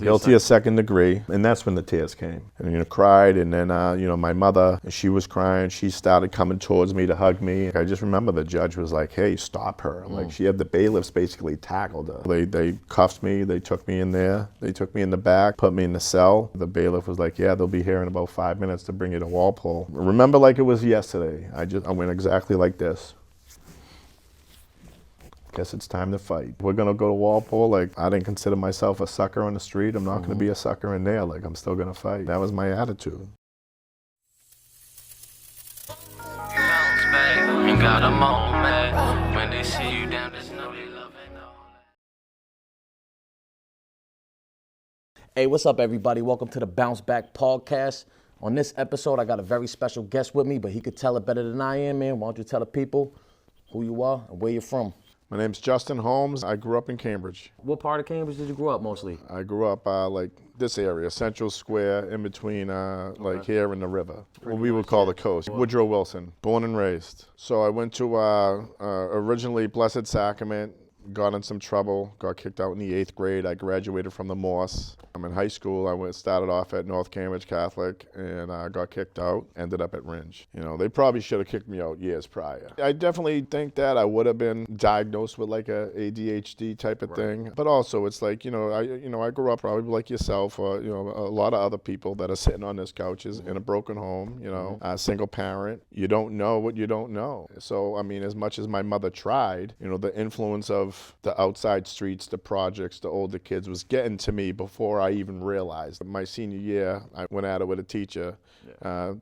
Guilty of second degree, and that's when the tears came. And cried, and then my mother, she was crying. She started coming towards me to hug me. I just remember the judge was like, "Hey, stop her!" Like she had the bailiffs basically tackled her. They cuffed me. They took me in there. They took me in the back, put me in the cell. The bailiff was like, "Yeah, they'll be here in about 5 minutes to bring you to Walpole." Remember like it was yesterday. I went exactly like this. Guess it's time to fight. We're gonna go to Walpole. Like, I didn't consider myself a sucker on the street. I'm not gonna be a sucker in there. Like, I'm still gonna fight. That was my attitude. Hey, what's up, everybody? Welcome to the Bounce Back Podcast. On this episode, I got a very special guest with me, but he could tell it better than I am, man. Why don't you tell the people who you are and where you're from? My name's Justin Holmes. I grew up in Cambridge. What part of Cambridge did you grow up mostly? I grew up like this area, Central Square, in between like here and the river. What we would call the coast. Woodrow Wilson, born and raised. So I went to originally Blessed Sacrament, got in some trouble, got kicked out in the 8th grade. I graduated from the Morse. I'm in high school. I started off at North Cambridge Catholic and I got kicked out, ended up at Ringe. They probably should have kicked me out years prior. I definitely think that I would have been diagnosed with like a ADHD type of thing. But also it's like, I grew up probably like yourself or, a lot of other people that are sitting on these couches in a broken home, a single parent. You don't know what you don't know. So, I mean, as much as my mother tried, the influence of the outside streets, the projects, the older kids was getting to me before I even realized. My senior year, I went at it with a teacher.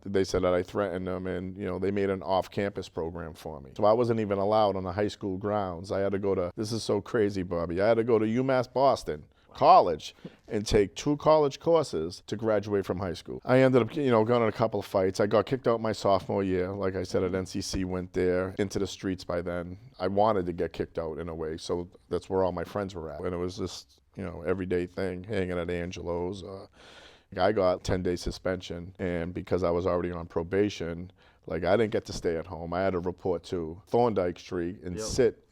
They said that I threatened them, and they made an off-campus program for me. So I wasn't even allowed on the high school grounds. I had to go to, this is so crazy, Bobby, I had to go to UMass Boston College and take 2 college courses to graduate from high school. I ended up, going in a couple of fights. I got kicked out my sophomore year. Like I said, at NCC, went there into the streets by then. I wanted to get kicked out in a way, so that's where all my friends were at. And it was just, everyday thing, hanging at Angelo's. I got 10-day suspension, and because I was already on probation, like I didn't get to stay at home. I had to report to Thorndike Street and sit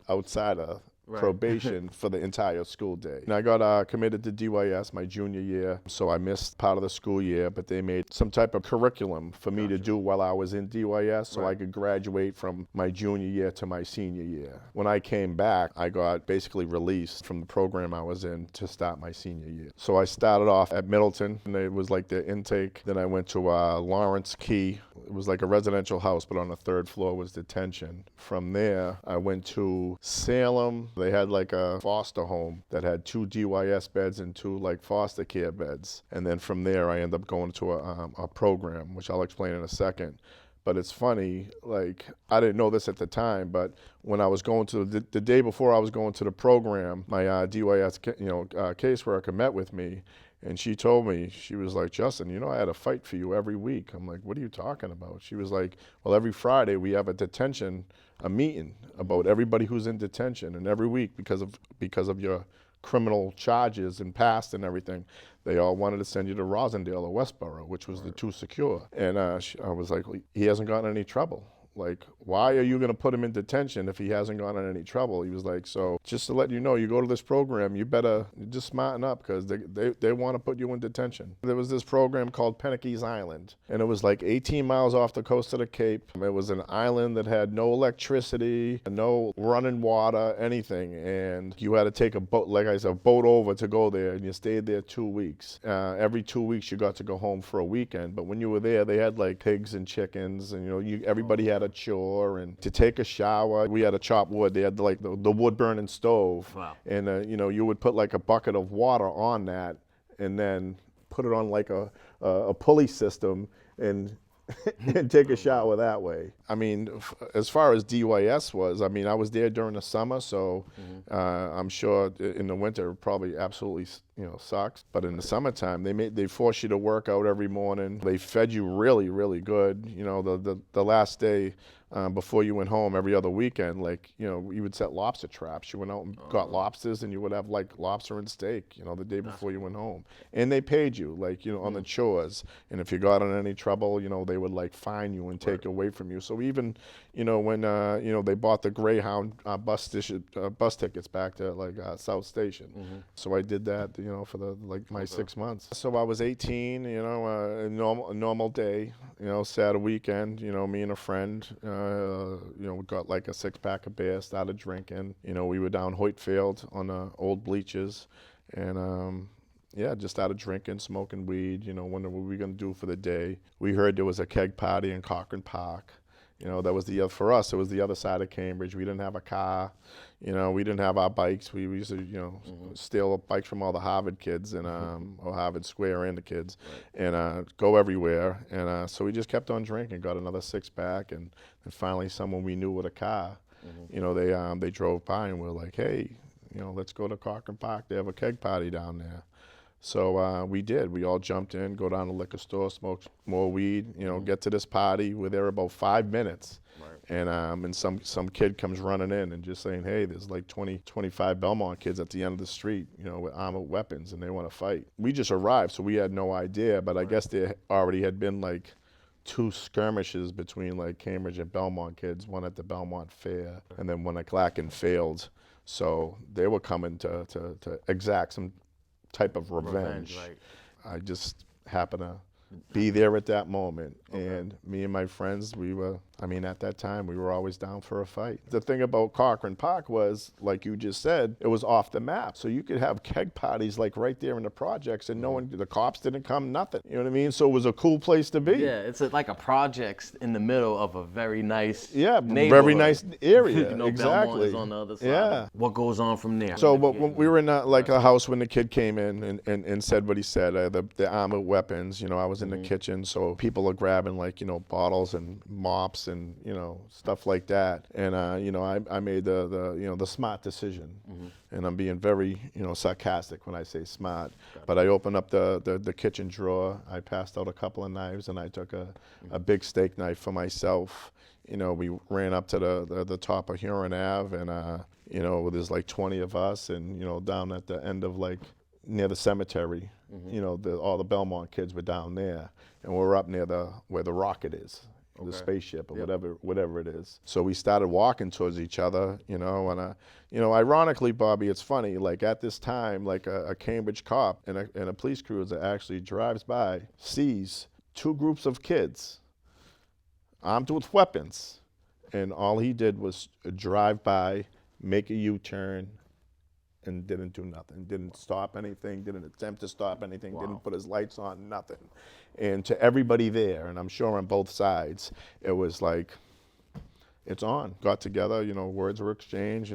outside of probation for the entire school day. And I got committed to DYS my junior year, so I missed part of the school year, but they made some type of curriculum for me to do while I was in DYS so I could graduate from my junior year to my senior year. When I came back, I got basically released from the program I was in to start my senior year. So I started off at Middleton, and it was like their intake. Then I went to Lawrence Key. It was like a residential house, but on the 3rd floor was detention. From there, I went to Salem. They had like a foster home that had 2 DYS beds and 2 like foster care beds. And then from there, I ended up going to a program, which I'll explain in a second. But it's funny, like, I didn't know this at the time, but when I was going to, the day before I was going to the program, my DYS, caseworker met with me, and she told me, she was like, "Justin, I had a fight for you every week." I'm like, "What are you talking about?" She was like, "Well, every Friday we have a meeting about everybody who's in detention, and every week because of your criminal charges and past and everything, they all wanted to send you to Rosendale or Westboro, which was the 2 secure." And I was like, "He hasn't gotten any trouble. Like, why are you going to put him in detention if he hasn't gotten in any trouble?" He was like, "So just to let you know, you go to this program, you better just smarten up because they want to put you in detention." There was this program called Penikese Island, and it was like 18 miles off the coast of the Cape. It was an island that had no electricity, no running water, anything. And you had to take a boat, like I said, a boat over to go there, and you stayed there 2 weeks. Every 2 weeks you got to go home for a weekend. But when you were there, they had like pigs and chickens, and everybody had a chore, and to take a shower, we had to chop wood. They had like the wood burning stove. Wow. And you would put like a bucket of water on that and then put it on like a pulley system and and take a shower that way. I mean, as far as DYS was, I mean, I was there during the summer, so I'm sure in the winter it probably absolutely sucks. But in the summertime, they force you to work out every morning. They fed you really, really good. The last day before you went home, every other weekend, you would set lobster traps. You went out and got lobsters, and you would have like lobster and steak, the day before you went home. And they paid you, on the chores. And if you got in any trouble, they would like fine you and take away from you. So even, when they bought the Greyhound bus tickets back to South Station. So I did that. for the my 6 months. So I was 18, a normal day, Saturday weekend, me and a friend, we got like a 6-pack of beer, started drinking. We were down Hoytfield on the old bleachers, and just started drinking, smoking weed, wondering what we were gonna do for the day. We heard there was a keg party in Cochran Park. That was for us, it was the other side of Cambridge. We didn't have a car, we didn't have our bikes. We used to, steal bikes from all the Harvard kids and or Harvard Square and the kids, and go everywhere. And so we just kept on drinking, got another 6-pack, and finally someone we knew with a car, they drove by and were like, hey, let's go to Cochran Park. They have a keg party down there. So we did. We all jumped in, go down to the liquor store, smoke more weed, get to this party. We're there about 5 minutes. Right. And some kid comes running in and just saying, hey, there's like 25 Belmont kids at the end of the street, with armored weapons, and they want to fight. We just arrived, so we had no idea, but I guess there already had been like 2 skirmishes between like Cambridge and Belmont kids, one at the Belmont Fair and then one at Glacken Field. So they were coming to exact some type of revenge. Right. I just happened to be there at that moment. Okay. And me and my friends, at that time, we were always down for a fight. The thing about Cochran Park was, like you just said, it was off the map. So you could have keg parties like right there in the projects, and the cops didn't come, nothing. You know what I mean? So it was a cool place to be. Yeah, it's like a projects in the middle of a very nice very nice area. Exactly. Belmont is on the other side. Yeah. What goes on from there? So when we were in a house when the kid came in and said what he said, the armored weapons, I was in the kitchen, so people are grabbing bottles and mops and stuff like that, and I made the smart decision, and I'm being very sarcastic when I say smart, but I opened up the kitchen drawer, I passed out a couple of knives, and I took a big steak knife for myself. We ran up to the top of Huron Ave, and there's like 20 of us, and down at the end of near the cemetery, all the Belmont kids were down there, and we're up near where the rocket is, the spaceship or whatever it is. So we started walking towards each other, and ironically, Bobby, it's funny, like at this time, like a Cambridge cop and a police cruiser actually drives by, sees 2 groups of kids armed with weapons, and all he did was drive by, make a U-turn, and didn't do nothing, didn't stop anything, didn't attempt to stop anything, didn't put his lights on, nothing. And to everybody there, and I'm sure on both sides, it was like, it's on. Got together, words were exchanged,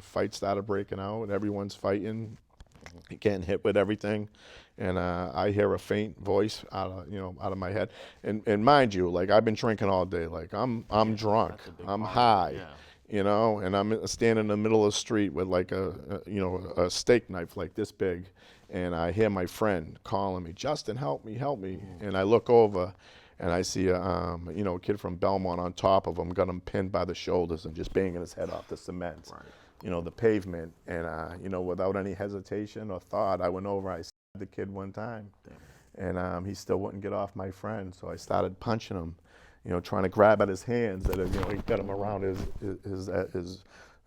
fights started breaking out, everyone's fighting, getting hit with everything. And I hear a faint voice out of my head. And mind you, like I've been drinking all day, like I'm drunk, I'm high. Yeah. And I'm standing in the middle of the street with like a steak knife like this big, and I hear my friend calling me, Justin, help me. And I look over, and I see a kid from Belmont on top of him, got him pinned by the shoulders and just banging his head off the cement, the pavement. And without any hesitation or thought, I went over, I stabbed the kid one time. Damn. And he still wouldn't get off my friend, so I started punching him. Trying to grab at his hands, that he got him around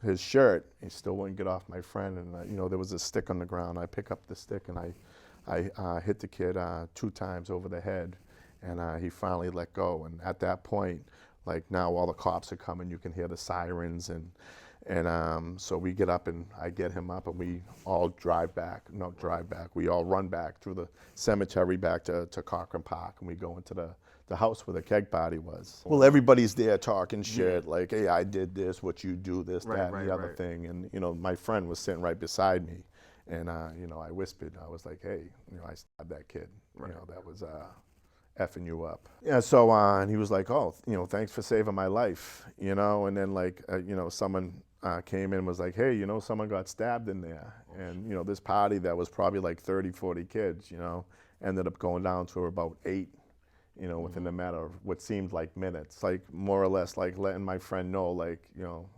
his shirt. He still wouldn't get off my friend, and there was a stick on the ground. I pick up the stick and I hit the kid 2 times over the head, and he finally let go. And at that point, like now all the cops are coming, you can hear the sirens, and so we get up and I get him up, and we all we all run back through the cemetery back to Cochran Park, and we go into the house where the keg party was. Well, everybody's there talking shit, like, hey, I did this, what you do, this, that, and the other thing. And, my friend was sitting right beside me. And, I whispered, I was like, hey, I stabbed that kid. That was effing you up. Yeah, so and he was like, oh, thanks for saving my life. And then someone came in and was like, hey, someone got stabbed in there. And, this party that was probably like 30, 40 kids, ended up going down to about 8. Within a matter of what seemed like minutes, like more or less like letting my friend know, like,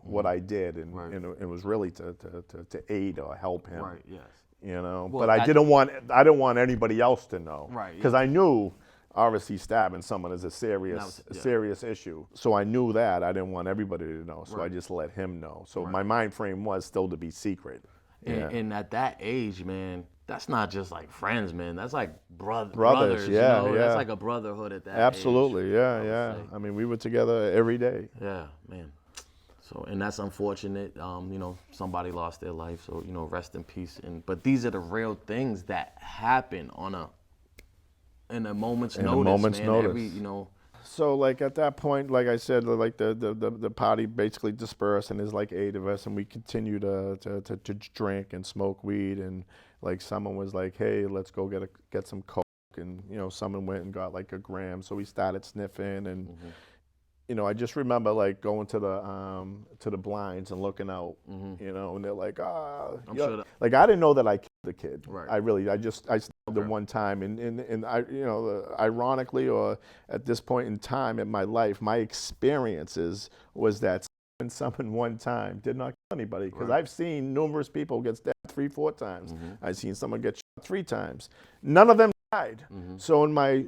what I did, and it was really to aid or help him. Right. Yes. Well, but I didn't want anybody else to know. Right. Because I knew, obviously, stabbing someone is a serious issue. So I knew that I didn't want everybody to know. So I just let him know. So my mind frame was still to be secret. And at that age, man, that's not just like friends, man. That's like brothers. Yeah, you know? yeah. That's like a brotherhood at that Absolutely, age, yeah, I would yeah. say. I mean, we were together every day. Yeah, man. So, and that's unfortunate. You know, somebody lost their life. So, you know, rest in peace. But these are the real things that happen in a moment's notice, man. Every, you know. So like at that point, like I said, like the party basically dispersed, and there's like 8 of us, and we continue to drink and smoke weed, and like someone was like, hey, let's go get some coke, and you know someone went and got like a gram, so we started sniffing, and you know I just remember like going to the blinds and looking out, you know, and they're like, like I didn't know that I killed the kid. Right. I stabbed him one time, and I, you know, ironically or at this point in time in my life, my experiences was that stabbing someone one time did not kill anybody, because I've seen numerous people get stabbed 3-4 times. I've seen someone get shot 3 times. None of them died. So in my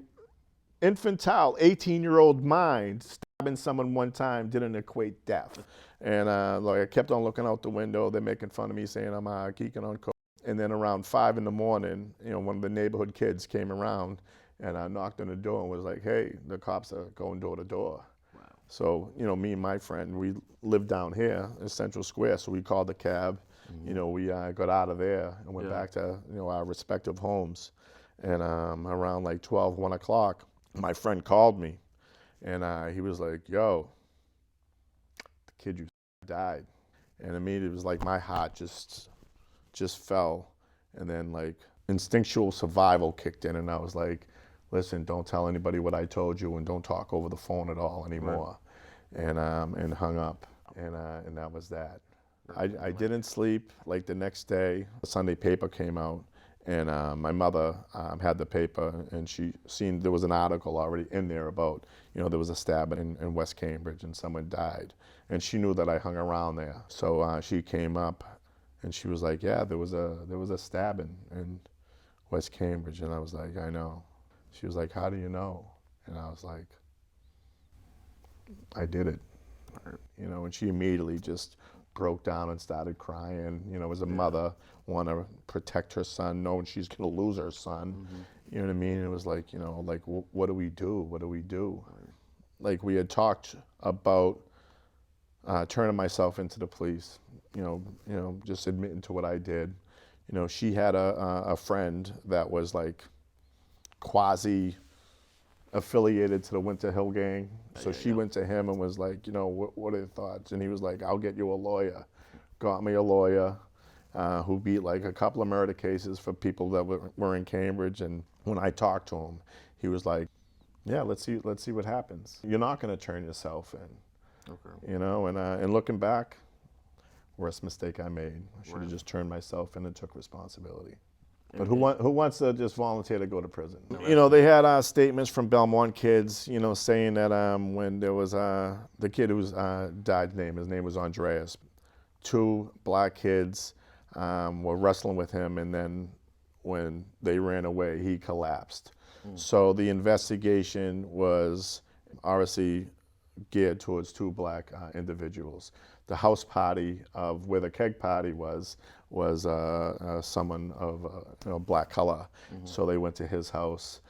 infantile 18-year-old mind, stabbing someone one time didn't equate death. And like I kept on looking out the window. They're making fun of me, saying I'm geeking on coke. And then around 5 in the morning, you know, one of the neighborhood kids came around and I knocked on the door and was like, hey, the cops are going door to door. Wow. So, you know, me and my friend, we lived down here in Central Square, so we called the cab. You know, we got out of there and went back to, you know, our respective homes. And around like 12, 1 o'clock, my friend called me, and he was like, yo, the kid you died. And immediately it was like my heart just fell, and then like instinctual survival kicked in, and I was like, listen, don't tell anybody what I told you, and don't talk over the phone at all anymore. And hung up, and that was that. I didn't sleep. Like the next day, the Sunday paper came out, and my mother had the paper, and she seen there was an article already in there about, you know, there was a stabbing in West Cambridge and someone died, and she knew that I hung around there. So she came up, and she was like, yeah, there was a stabbing in West Cambridge. And I was like, I know. She was like, how do you know? And I was like, I did it. You know, and she immediately just broke down and started crying. You know, as a mother, want to protect her son, knowing she's going to lose her son. You know what I mean? And it was like, you know, like, what do we do? What do we do? Like, we had talked about turning myself into the police, you know, just admitting to what I did. You know, she had a friend that was like quasi affiliated to the Winter Hill gang. So she went to him and was like, you know, what are your thoughts? And he was like, I'll get you a lawyer. Got me a lawyer who beat like a couple of murder cases for people that were in Cambridge. And when I talked to him, he was like, yeah, let's see what happens. You're not going to turn yourself in. Okay. You know, and looking back, worst mistake I made. I should have just turned myself in and took responsibility. But who wants to just volunteer to go to prison? You know, they had statements from Belmont kids, you know, saying that when there was the kid who's died, his name was Andreas. 2 black kids were wrestling with him, and then when they ran away, he collapsed. So the investigation was obviously geared towards 2 black individuals. The house party of where the keg party was someone of black color. So they went to his house.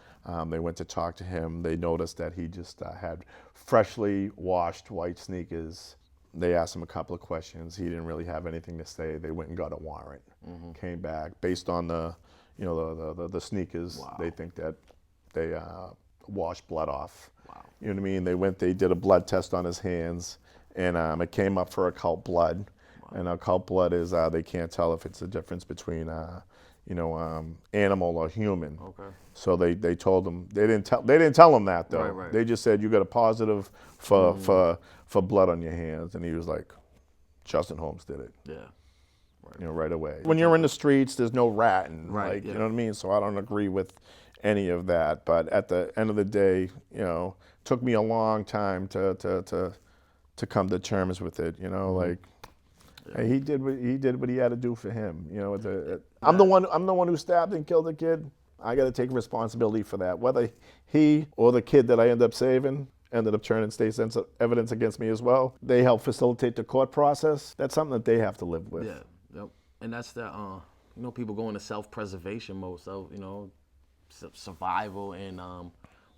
They went to talk to him. They noticed that he just had freshly washed white sneakers. They asked him a couple of questions. He didn't really have anything to say. They went and got a warrant. Came back based on the sneakers. Wow. They think that they washed blood off. Wow. You know what I mean? They did a blood test on his hands, and it came up for occult blood. Wow. And occult blood is they can't tell if it's a difference between animal or human. Okay. So they told him they didn't tell him that though. Right. They just said you got a positive for blood on your hands, and he was like, Justin Holmes did it. Yeah. Right. You know, right away. When you're in the streets, there's no ratting. Right. You know what I mean? So I don't agree with any of that. But at the end of the day, you know, it took me a long time to come to terms with it. You know, like. Yeah. He did what he had to do for him. You know, I'm the one who stabbed and killed the kid. I got to take responsibility for that. Whether he or the kid that I ended up saving ended up turning state evidence against me as well. They help facilitate the court process. That's something that they have to live with. Yeah. Yep. And that's the you know, people go into self-preservation mode, survival, and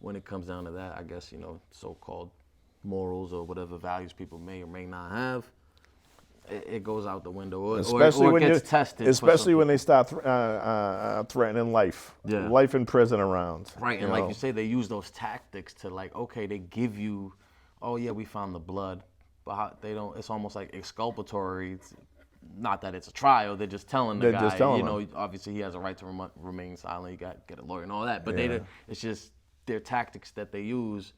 when it comes down to that, I guess, you know, so-called morals or whatever values people may or may not have, it goes out the window, or it gets tested. Especially when they start threatening life, life in prison around. Right, and like you say, they use those tactics to, like, okay, they give you, oh yeah, we found the blood, but they don't. It's almost like exculpatory. Not that it's a trial. They're just telling the guy, you know, obviously he has a right to remain silent. You got to get a lawyer and all that, but it's just their tactics that they use.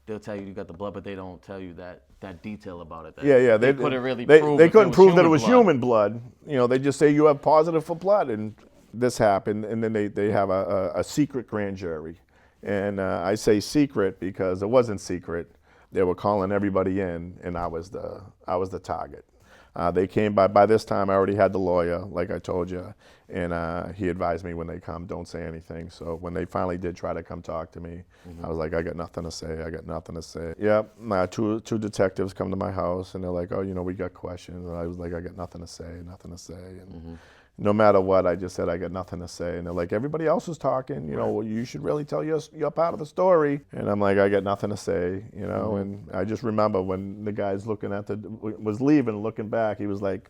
They'll tell you got the blood, but they don't tell you that detail about it. They couldn't really prove. They couldn't prove that it was human blood. You know, they just say you have positive for blood, and this happened, and then they have a secret grand jury, and I say secret because it wasn't secret. They were calling everybody in, and I was the target. They came by this time. I already had the lawyer, like I told you, and he advised me when they come, don't say anything. So when they finally did try to come talk to me, I was like, I got nothing to say. I got nothing to say. Yep, two detectives come to my house, and they're like, oh, you know, we got questions. And I was like, I got nothing to say, nothing to say. And no matter what, I just said I got nothing to say. And they're like, everybody else is talking. You know, well, you should really tell your part of the story. And I'm like, I got nothing to say. You know, and I just remember when the guy's was leaving, looking back, he was like,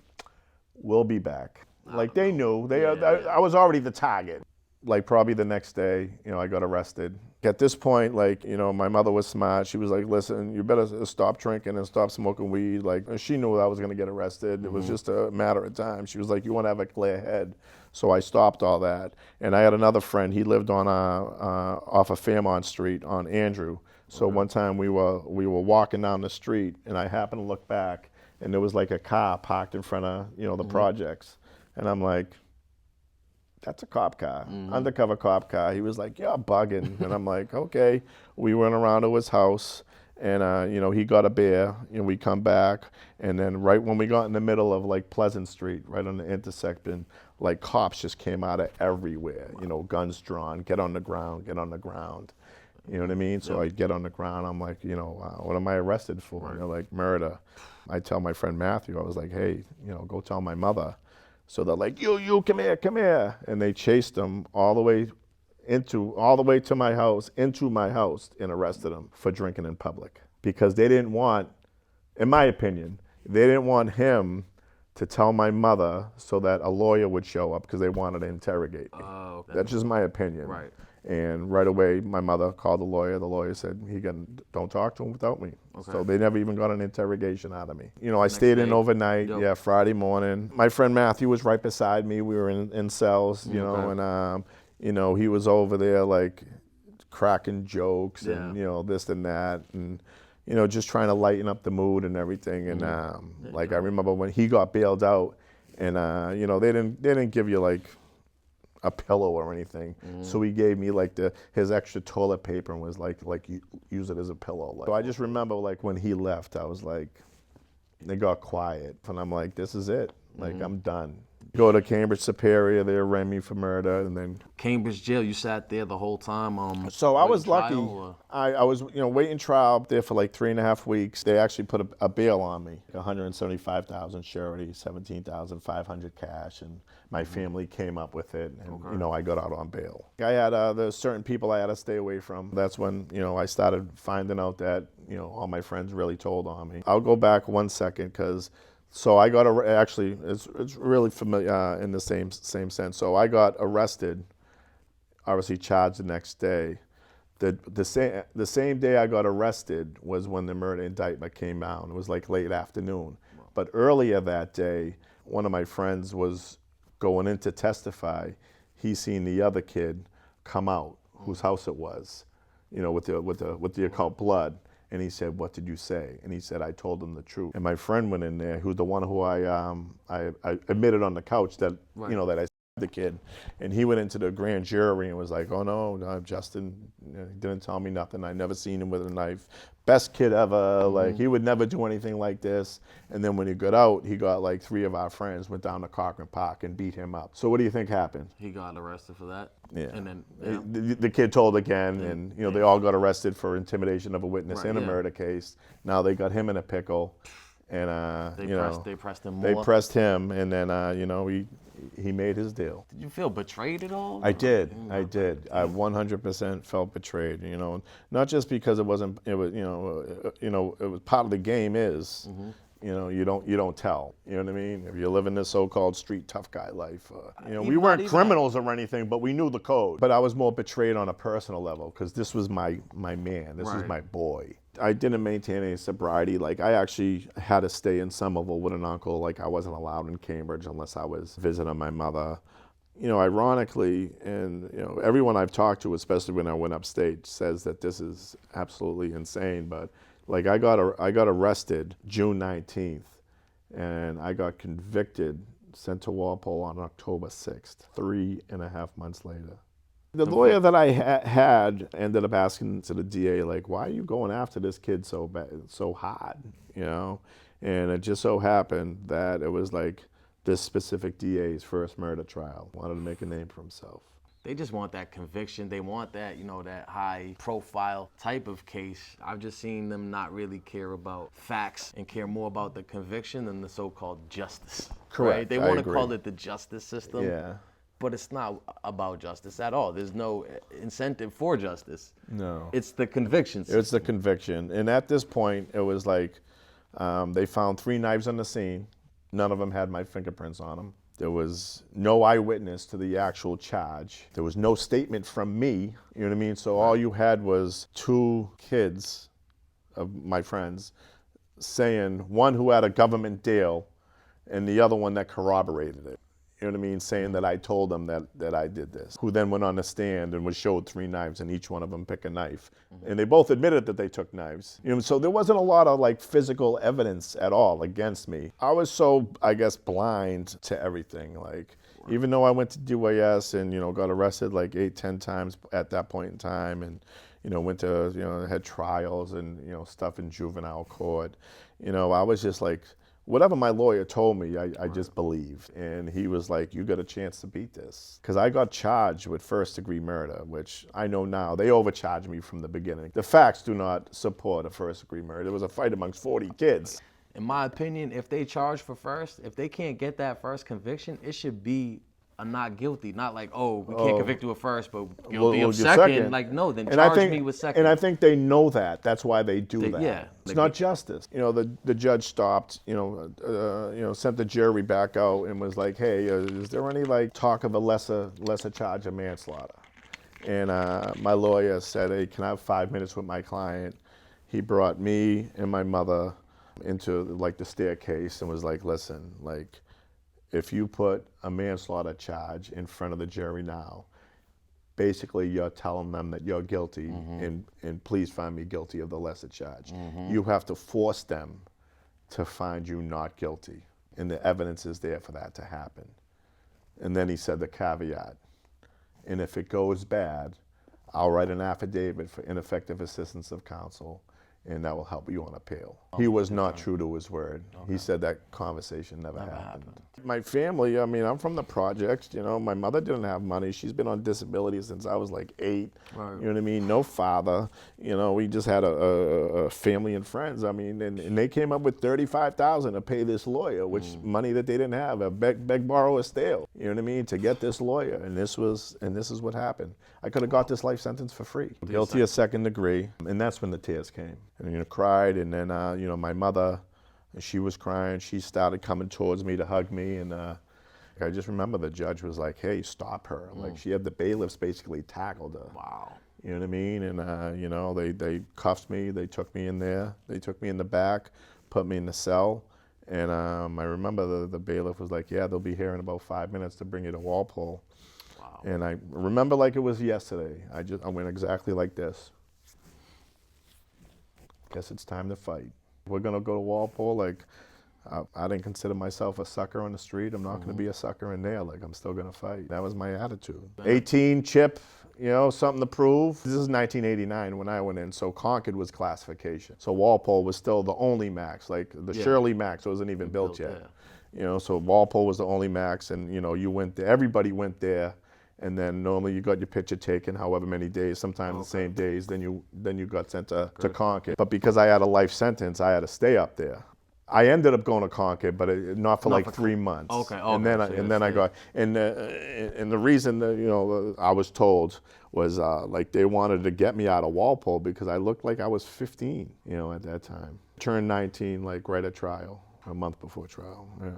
we'll be back. Like they knew. I was already the target. Like probably the next day, you know, I got arrested. At this point, like, you know, my mother was smart. She was like, listen, you better stop drinking and stop smoking weed. Like, she knew I was going to get arrested. It was just a matter of time. She was like, you want to have a clear head. So I stopped all that. And I had another friend. He lived on off of Fairmont Street on Andrew. So one time we were walking down the street, and I happened to look back, and there was like a car parked in front of, you know, the projects. And I'm like, that's a cop car, undercover cop car. He was like, you're bugging. And I'm like, okay. We went around to his house, and you know, he got a beer, and we come back, and then right when we got in the middle of like Pleasant Street, right on the intersection, like cops just came out of everywhere, you know, guns drawn, get on the ground. You know what I mean? So I get on the ground, I'm like, you know, what am I arrested for? Right. You know, like murder. I tell my friend Matthew, I was like, hey, you know, go tell my mother. So they're like, you, come here. And they chased him all the way to my house, into my house, and arrested him for drinking in public. Because they didn't want, in my opinion, they didn't want him to tell my mother so that a lawyer would show up because they wanted to interrogate me. Oh, okay. That's just my opinion. Right. And right away, my mother called the lawyer. The lawyer said, don't talk to him without me. Okay. So they never even got an interrogation out of me. You know, I stayed in overnight, Friday morning. My friend Matthew was right beside me. We were in cells, you know, and, you know, he was over there, like, cracking jokes and, you know, this and that. And, you know, just trying to lighten up the mood and everything. And, like, I remember when he got bailed out, and, you know, they didn't give you, like, a pillow or anything. So he gave me like his extra toilet paper and was like use it as a pillow. So I just remember like when he left, I was like, they got quiet, and I'm like, this is it. Like I'm done. Go to Cambridge Superior, they arraigned me for murder, and then Cambridge jail. You sat there the whole time. So I was lucky. I was, you know, waiting trial up there for like 3.5 weeks. They actually put a bail on me, 175,000 surety, 17,500 cash, and my family came up with it, and you know, I got out on bail. I had there's certain people I had to stay away from. That's when, you know, I started finding out that, you know, all my friends really told on me. I'll go back 1 second because. So I got actually, it's really familiar in the same sense. So I got arrested, obviously charged the next day. The same day I got arrested was when the murder indictment came out. It was like late afternoon. But earlier that day, one of my friends was going in to testify. He seen the other kid come out, whose house it was, you know, with the occult blood. And he said, what did you say? And he said, I told him the truth. And my friend went in there, who's the one who I admitted on the couch that, you know, that I the kid. And he went into the grand jury and was like, oh no, Justin, you know, he didn't tell me nothing. I never seen him with a knife. Best kid ever. Like, he would never do anything like this. And then when he got out, he got like 3 of our friends went down to Cochran Park and beat him up. So what do you think happened? He got arrested for that. Yeah. And then the kid told again, and you know, they all got arrested for intimidation of a witness in a murder case. Now they got him in a pickle, and they pressed him more. They pressed him, and then you know, he made his deal. Did you feel betrayed at all? I did. I 100% felt betrayed. Not just because it was it was part of the game is, you don't tell. You know what I mean? If you're living this so-called street tough guy life, we weren't criminals or anything, but we knew the code. But I was more betrayed on a personal level because this was my man. This was my boy. I didn't maintain any sobriety. Like, I actually had to stay in Somerville with an uncle. Like, I wasn't allowed in Cambridge unless I was visiting my mother. Ironically, and everyone I've talked to, especially when I went upstate, says that this is absolutely insane. But like, I got arrested June 19th, and I got convicted, sent to Walpole on October 6th, 3.5 months later. The lawyer that I had ended up asking to the DA, like, why are you going after this kid so bad, so hard, And it just so happened that it was like this specific DA's first murder trial. Wanted to make a name for himself. They just want that conviction. They want that, that high profile type of case. I've just seen them not really care about facts and care more about the conviction than the so-called justice. Correct. Right? They want to call it the justice system. Yeah. But it's not about justice at all. There's no incentive for justice. No. It's the conviction system. It's the conviction. And at this point, it was like they found 3 knives on the scene. None of them had my fingerprints on them. There was no eyewitness to the actual charge. There was no statement from me, you know what I mean? So all you had was 2 kids of my friends saying, one who had a government deal and the other one that corroborated it. You know what I mean? Saying that I told them that I did this. Who then went on the stand and was showed 3 knives and each one of them picked a knife. And they both admitted that they took knives. So there wasn't a lot of like physical evidence at all against me. I was so, I guess, blind to everything. Like, even though I went to DYS and, got arrested like 8-10 times at that point in time and, went to, had trials and, stuff in juvenile court, I was just like, whatever my lawyer told me, I just believed. And he was like, you got a chance to beat this. Because I got charged with first-degree murder, which I know now, they overcharged me from the beginning. The facts do not support a first-degree murder. It was a fight amongst 40 kids. In my opinion, if they charge for first, if they can't get that first conviction, it should be a not guilty. Not like, we can't convict you at first, but guilty of second. Like, no, then charge me with second. And I think they know that. That's why they do that. Yeah. It's not justice. The judge stopped, sent the jury back out and was like, hey, is there any like talk of a lesser charge of manslaughter? And my lawyer said, hey, can I have 5 minutes with my client? He brought me and my mother into like the staircase and was like, listen, like, if you put a manslaughter charge in front of the jury now, basically you're telling them that you're guilty and please find me guilty of the lesser charge. You have to force them to find you not guilty. And the evidence is there for that to happen. And then he said the caveat, and if it goes bad, I'll write an affidavit for ineffective assistance of counsel, and that will help you on appeal. He was not true to his word. He said that conversation never happened. My family, I mean, I'm from the projects, my mother didn't have money. She's been on disability since I was like 8, Right. You know what I mean? No father, we just had a family and friends. I mean, and they came up with $35,000 to pay this lawyer, which money that they didn't have, a beg, borrow, or steal, you know what I mean, to get this lawyer. And this is what happened. I could have got this life sentence for free. Guilty of second degree, and that's when the tears came. And cried, and then my mother, she was crying. She started coming towards me to hug me, and I just remember the judge was like, "Hey, stop her!" Like, she had the bailiffs basically tackled her. Wow. You know what I mean? And they cuffed me. They took me in there. They took me in the back, put me in the cell, and I remember the bailiff was like, "Yeah, they'll be here in about 5 minutes to bring you to Walpole." Wow. And I remember like it was yesterday. I went exactly like this. Guess it's time to fight. We're gonna go to Walpole. Like, I didn't consider myself a sucker on the street. I'm not gonna be a sucker in there. Like, I'm still gonna fight. That was my attitude. 18 chip, something to prove. This is 1989 when I went in, so Concord was classification. So Walpole was still the only max. Like, the Shirley Max wasn't even built yet. So Walpole was the only max, and you went there. Everybody went there. And then normally you got your picture taken however many days, sometimes the same days, then you got sent to Concord. But because I had a life sentence, I had to stay up there. I ended up going to Concord, but not for like 3 months. Okay. And then I got and the reason that, I was told was like they wanted to get me out of Walpole because I looked like I was 15, at that time. Turned 19 like right at trial, a month before trial. Yeah.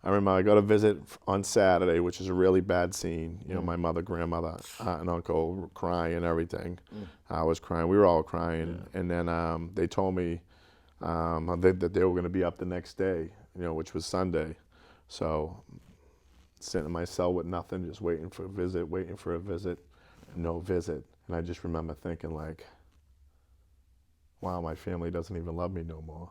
I remember I got a visit on Saturday, which is a really bad scene. My mother, grandmother, aunt, and uncle crying and everything. I was crying. We were all crying. Yeah. And then they told me that they were going to be up the next day, which was Sunday. So sitting in my cell with nothing, just waiting for a visit, no visit. And I just remember thinking like, wow, my family doesn't even love me no more.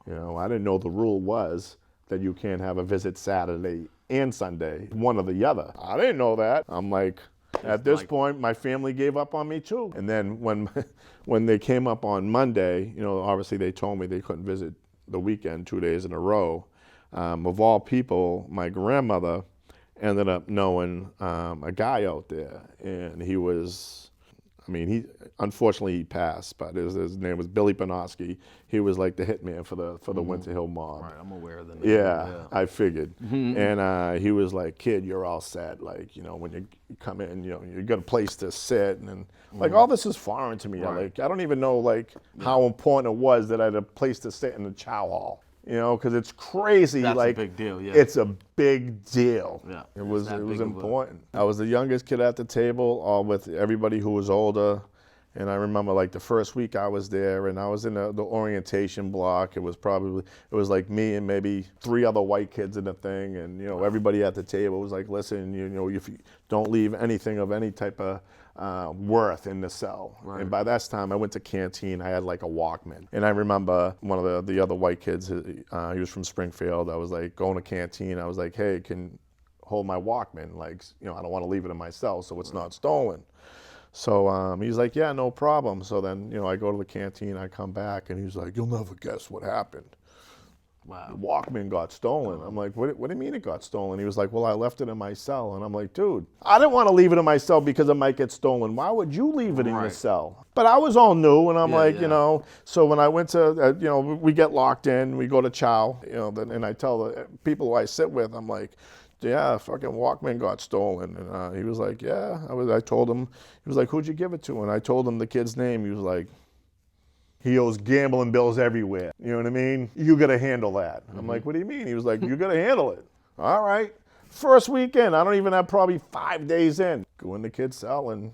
I didn't know the rule was that you can't have a visit Saturday and Sunday, one or the other. I didn't know that. I'm like, at this point, my family gave up on me too. And then when they came up on Monday, obviously they told me they couldn't visit the weekend 2 days in a row. Of all people, my grandmother ended up knowing a guy out there, and he was, unfortunately he passed, but his name was Billy Penikese. He was like the hitman for the Winter Hill mob. Right, I'm aware of the name. Yeah, I figured. And he was like, kid, you're all set. Like, when you come in, you got a place to sit, and like all this is foreign to me. Right. Like, I don't even know like how important it was that I had a place to sit in the chow hall. Because it's crazy. That's like a big deal. Yeah. It's a big deal. Yeah. It was important. I was the youngest kid at the table, all with everybody who was older. And I remember like the first week I was there, and I was in the orientation block. It was like me and maybe 3 other white kids in the thing, and everybody at the table was like, listen, if you don't leave anything of any type of worth in the cell. Right. And by that time I went to canteen. I had like a Walkman, and I remember one of the other white kids, he was from Springfield. I was like going to canteen. I was like, hey, can hold my Walkman, like I don't want to leave it in my cell so it's not stolen. So he's like, yeah, no problem. So then I go to the canteen, I come back, and he's like, you'll never guess what happened. Wow. The Walkman got stolen. I'm like, what do you mean it got stolen? He was like, well, I left it in my cell. And I'm like, dude, I didn't want to leave it in my cell because it might get stolen. Why would you leave it in your cell? But I was all new, and I'm so when I went to, we get locked in, we go to chow, and I tell the people who I sit with, I'm like, yeah, fucking Walkman got stolen. And he was like, yeah. I told him, he was like, who'd you give it to? And I told him the kid's name. He was like, he owes gambling bills everywhere. You know what I mean? You got to handle that. I'm like, what do you mean? He was like, you got to handle it. All right. First weekend, I don't even have probably 5 days in. Go in the kid's cell and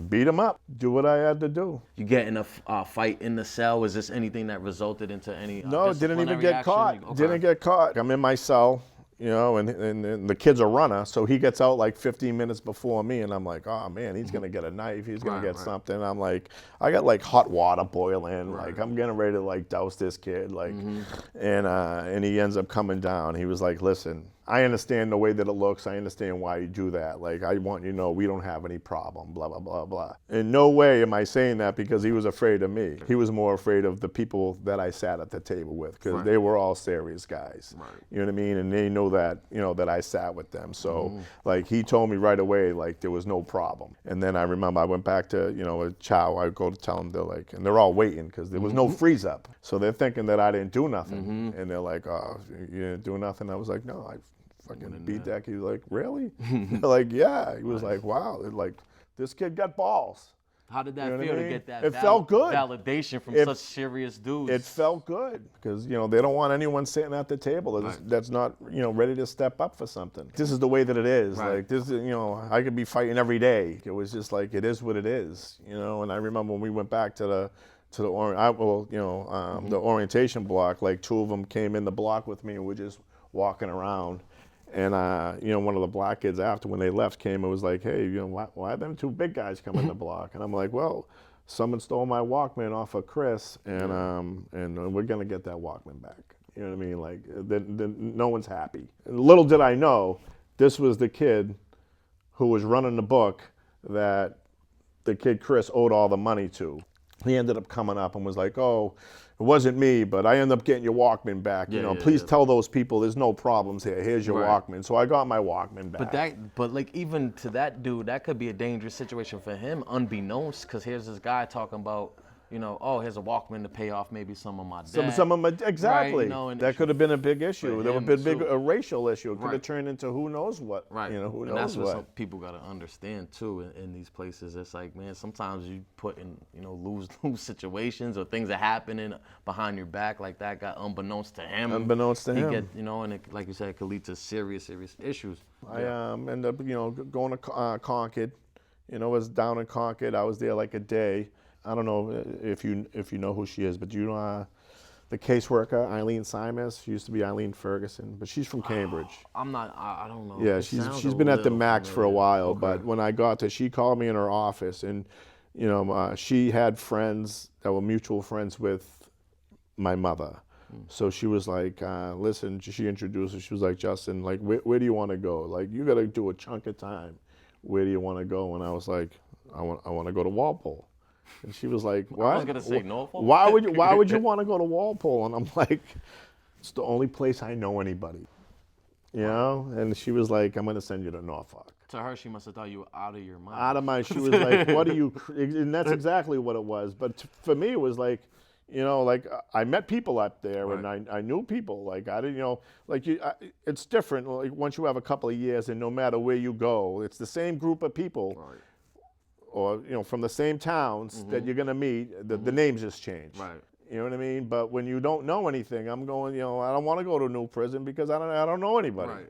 beat him up. Do what I had to do. You get in a fight in the cell? Was this anything that resulted into any No, didn't even get caught. Okay. Didn't get caught. I'm in my cell. And the kid's a runner, so he gets out like 15 minutes before me, and I'm like, oh man, he's gonna get a knife, he's gonna get something. I'm like, I got like hot water boiling, like I'm getting ready to like douse this kid, like, and he ends up coming down. He was like, listen, I understand the way that it looks. I understand why you do that. Like, I want you to know we don't have any problem, blah, blah, blah, blah. In no way am I saying that because he was afraid of me. He was more afraid of the people that I sat at the table with, because they were all serious guys. Right. You know what I mean? And they know that, that I sat with them. So, like, he told me right away, like, there was no problem. And then I remember I went back to, a chow. I go to tell them, they're like, and they're all waiting because there was no freeze up. So they're thinking that I didn't do nothing. And they're like, oh, you didn't do nothing? I was like, no, I fucking beat that. He was like, really? Like, yeah. He was like, wow. Like, this kid got balls. How did that feel to get that it felt good. Validation from such serious dudes? It felt good because, they don't want anyone sitting at the table that's not, ready to step up for something. This is the way that it is. Right. Like, this is, I could be fighting every day. It was just like, it is what it is, And I remember when we went back to the orientation block, like 2 of them came in the block with me, and we're just walking around. And, one of the black kids after, when they left, came and was like, hey, why are them 2 big guys coming in the block? And I'm like, well, someone stole my Walkman off of Chris, and we're going to get that Walkman back. You know what I mean? Like, no one's happy. And little did I know, this was the kid who was running the book that the kid Chris owed all the money to. He ended up coming up and was like, oh, it wasn't me, but I ended up getting your Walkman back. Please tell those people there's no problems here. Here's your Walkman. So I got my Walkman back. But like, even to that dude, that could be a dangerous situation for him, unbeknownst, because here's this guy talking about you know, oh, here's a Walkman to pay off maybe some of my debt. Some of my, exactly. Right, you know, and that could have been a big issue. There would have been a racial issue. It could have turned into who knows what. Right. You know, who and knows that's what what. some people got to understand too in these places. It's like, man, sometimes you put in, you know, lose situations or things are happening behind your back like that got unbeknownst to him. He get, you know, and it, like you said, it could lead to serious issues. I ended up, you know, going to Concord. You know, I was down in Concord. I was there like a day. I don't know if you know who she is, but you know the caseworker, Eileen Simas. She used to be Eileen Ferguson, but she's from Cambridge. I don't know. Yeah, she's been at the Max for a while, but when I got to, she called me in her office, and, you know, she had friends that were mutual friends with my mother. So she was like, listen, she introduced her. She was like, Justin, like, where do you want to go? Like, you got to do a chunk of time. Where do you want to go? And I was like, I want to go to Walpole. And she was like, what? I was going to say Norfolk. Why would you want to go to Walpole? And I'm like, it's the only place I know anybody. You know? And she was like, I'm going to send you to Norfolk. To her, she must have thought you were out of your mind. Out of my, she was like, what are you, and that's exactly what it was. But for me, it was like, you know, like I met people up there, and I knew people. Like I didn't, you know, like it's different. Like once you have a couple of years, and no matter where you go, it's the same group of people, or you know, from the same towns that you're gonna meet. The names just change. Right. You know what I mean? But when you don't know anything, I'm going. You know, I don't want to go to a new prison because I don't know anybody. Right.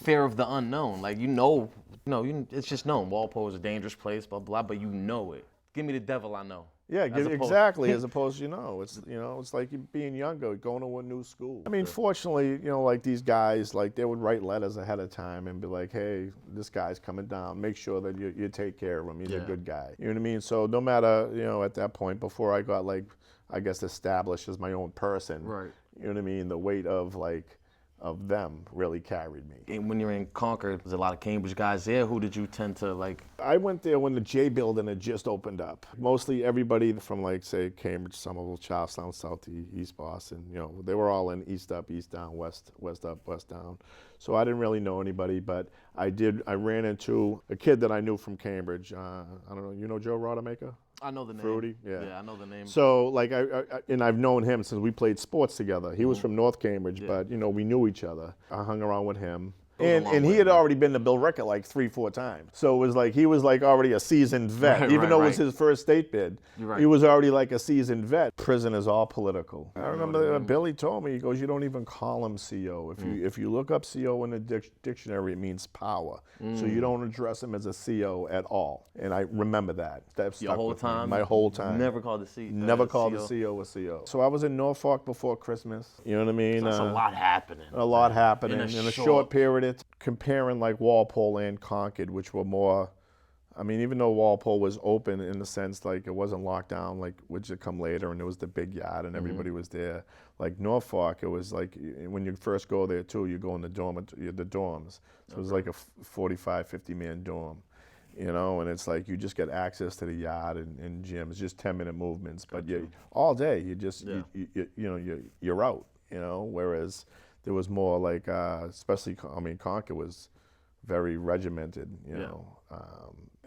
Fear of the unknown. Like it's just known. Walpole is a dangerous place, blah blah. But you know it. Give me the devil I know. Yeah, exactly. As opposed, you know, it's like being younger, going to a new school. I mean, fortunately, you know, like these guys, like they would write letters ahead of time and be like, hey, this guy's coming down. Make sure that you take care of him. He's a good guy. You know what I mean? So no matter, you know, at that point, before I got like, I guess established as my own person. Right. You know what I mean? The weight of them really carried me. And when you're in Concord, there's a lot of Cambridge guys there. Who did you tend to like? I went there when the J building had just opened up. Mostly everybody from like, say, Cambridge, Somerville, Charlestown, South, East Boston, you know, they were all in East up, East down, West up, West down. So I didn't really know anybody, but I ran into a kid that I knew from Cambridge. I don't know, you know Joe Rodemaker? I know the name. Fruity, Yeah, I know the name. So, like, and I've known him since we played sports together. He was from North Cambridge, but, you know, we knew each other. I hung around with him. And he had already been to Bill Rickett like 3-4 times. So it was like he was like already a seasoned vet. Even though it was his first state bid, he was already like a seasoned vet. Prison is all political. I remember Billy told me, he goes, you don't even call him CO. If you look up CO in the dictionary, it means power. So you don't address him as a CO at all. And I remember that. That Your whole time? My whole time. Never called the CO. Never called the CO a CO. So I was in Norfolk before Christmas. You know what I mean? So that's a lot happening. A lot happening in a short period. Comparing like Walpole and Concord, which were more, I mean, even though Walpole was open in the sense like it wasn't locked down, like which would come later, and it was the big yard and everybody was there. Like Norfolk, it was like when you first go there too, you go in the dorms. So it was like a 45, 50-man dorm, you know, and it's like you just get access to the yard and gyms, just 10-minute movements, but all day you just you're out, you know, whereas there was more like, especially, I mean, Concord was very regimented, you know.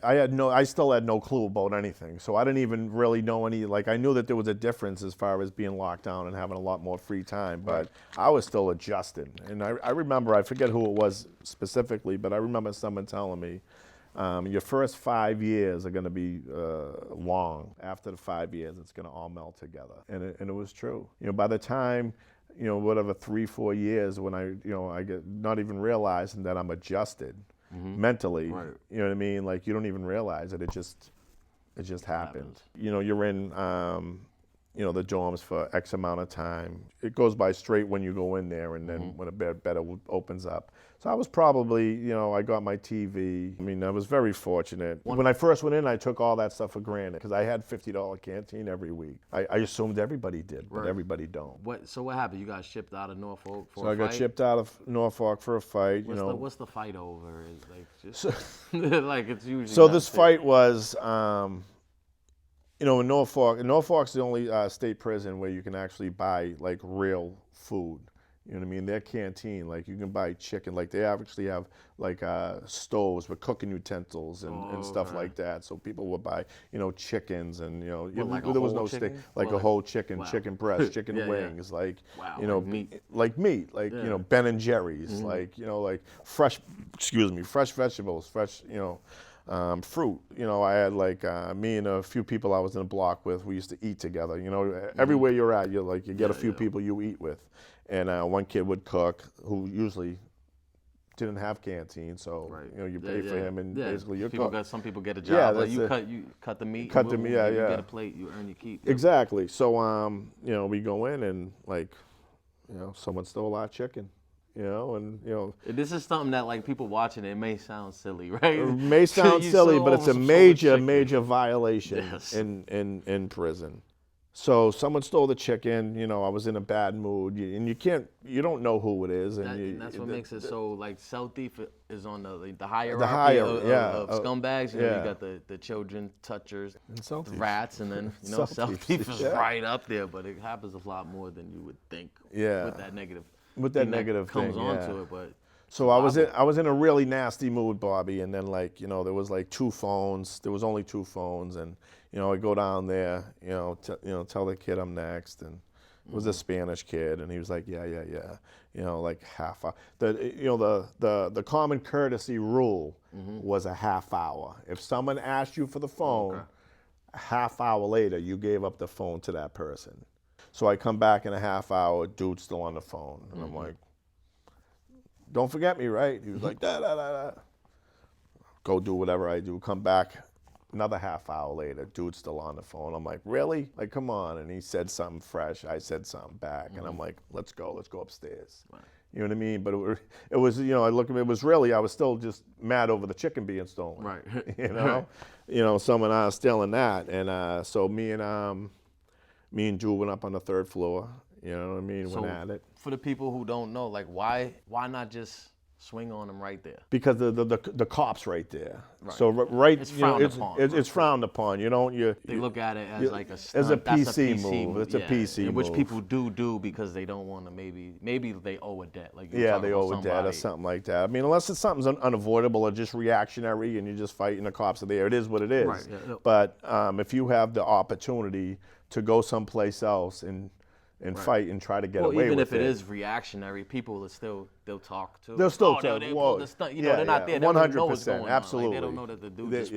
I still had no clue about anything, so I didn't even really know any, like I knew that there was a difference as far as being locked down and having a lot more free time, but I was still adjusting. And I remember, I forget who it was specifically, but I remember someone telling me, your first 5 years are gonna be long. After the 5 years, it's gonna all melt together. And it was true. You know, by the time, you know, whatever 3-4 years when I get not even realizing that I'm adjusted mentally, you know what I mean? Like you don't even realize it. It just happened. You know, you're in, you know, the dorms for X amount of time. It goes by straight when you go in there, and then when a bed opens up. So I was probably, you know, I got my TV. I mean, I was very fortunate. When I first went in, I took all that stuff for granted because I had $50 canteen every week. I assumed everybody did, but everybody don't. So what happened? You got shipped out of Norfolk for a fight? So I got shipped out of Norfolk for a fight. What's the fight over? Is like just like it's usually. So this fight was. You know, in Norfolk's the only state prison where you can actually buy like real food. You know what I mean? Their canteen, like you can buy chicken, like they actually have like stoves with cooking utensils and stuff like that. So people would buy, chickens and like a there was whole no steak, chicken? like Or a whole chicken, wow. chicken breast, chicken Yeah, yeah. wings, like Wow, like meat, like Ben and Jerry's, like like fresh, fresh vegetables, fresh fruit. I had like me and a few people I was in a block with. We used to eat together. Everywhere you're at, you get a few people you eat with, and one kid would cook who usually didn't have canteen, so you pay for him and basically you're cook. Some people get a job. Like you cut the meat. You get a plate. You earn your keep. Exactly. So we go in and like someone stole our chicken. This is something that like people watching it may sound silly, right? It may sound silly, but it's a major violation in prison. So someone stole the chicken. I was in a bad mood, and you don't know who it is, and that's what makes it so like cell thief is on the hierarchy of scumbags. You got the children touchers, the rats, and then cell thief is right up there. But it happens a lot more than you would think. Yeah. With that negative. Comes onto it, but so I was in a really nasty mood, Bobby, and then like there was like 2 phones. There was only 2 phones, and I go down there, tell the kid I'm next, and it was a Spanish kid, and he was like, yeah, like half hour. The common courtesy rule was a half hour. If someone asked you for the phone, a half hour later, you gave up the phone to that person. So I come back in a half hour, dude's still on the phone. And I'm like, don't forget me, right? He was like, da. Go do whatever I do. Come back another half hour later, dude's still on the phone. I'm like, really? Like, come on. And he said something fresh. I said something back. And I'm like, let's go upstairs. Right. You know what I mean? But it was I look at it, I was still just mad over the chicken being stolen. Right. Someone stealing that. And so me and Drew went up on the 3rd floor. You know what I mean? So went at it. For the people who don't know, like why not just swing on them right there? Because the cops right there. Right. So it's frowned upon. It's frowned upon. They look at it as like a stunt. As a PC move. It's a PC move. Which people do because they don't want to maybe they owe a debt. Like they owe a debt or something like that. I mean, unless it's something's unavoidable or just reactionary and you're just fighting, the cops are there. It is what it is. Right. Yeah. But if you have the opportunity to go someplace else and fight and try to get away with it. Even if it is reactionary, people will they'll talk to. They'll still talk. They're not there. They 100%. know what's going on. Absolutely. Like, they don't know that the dude just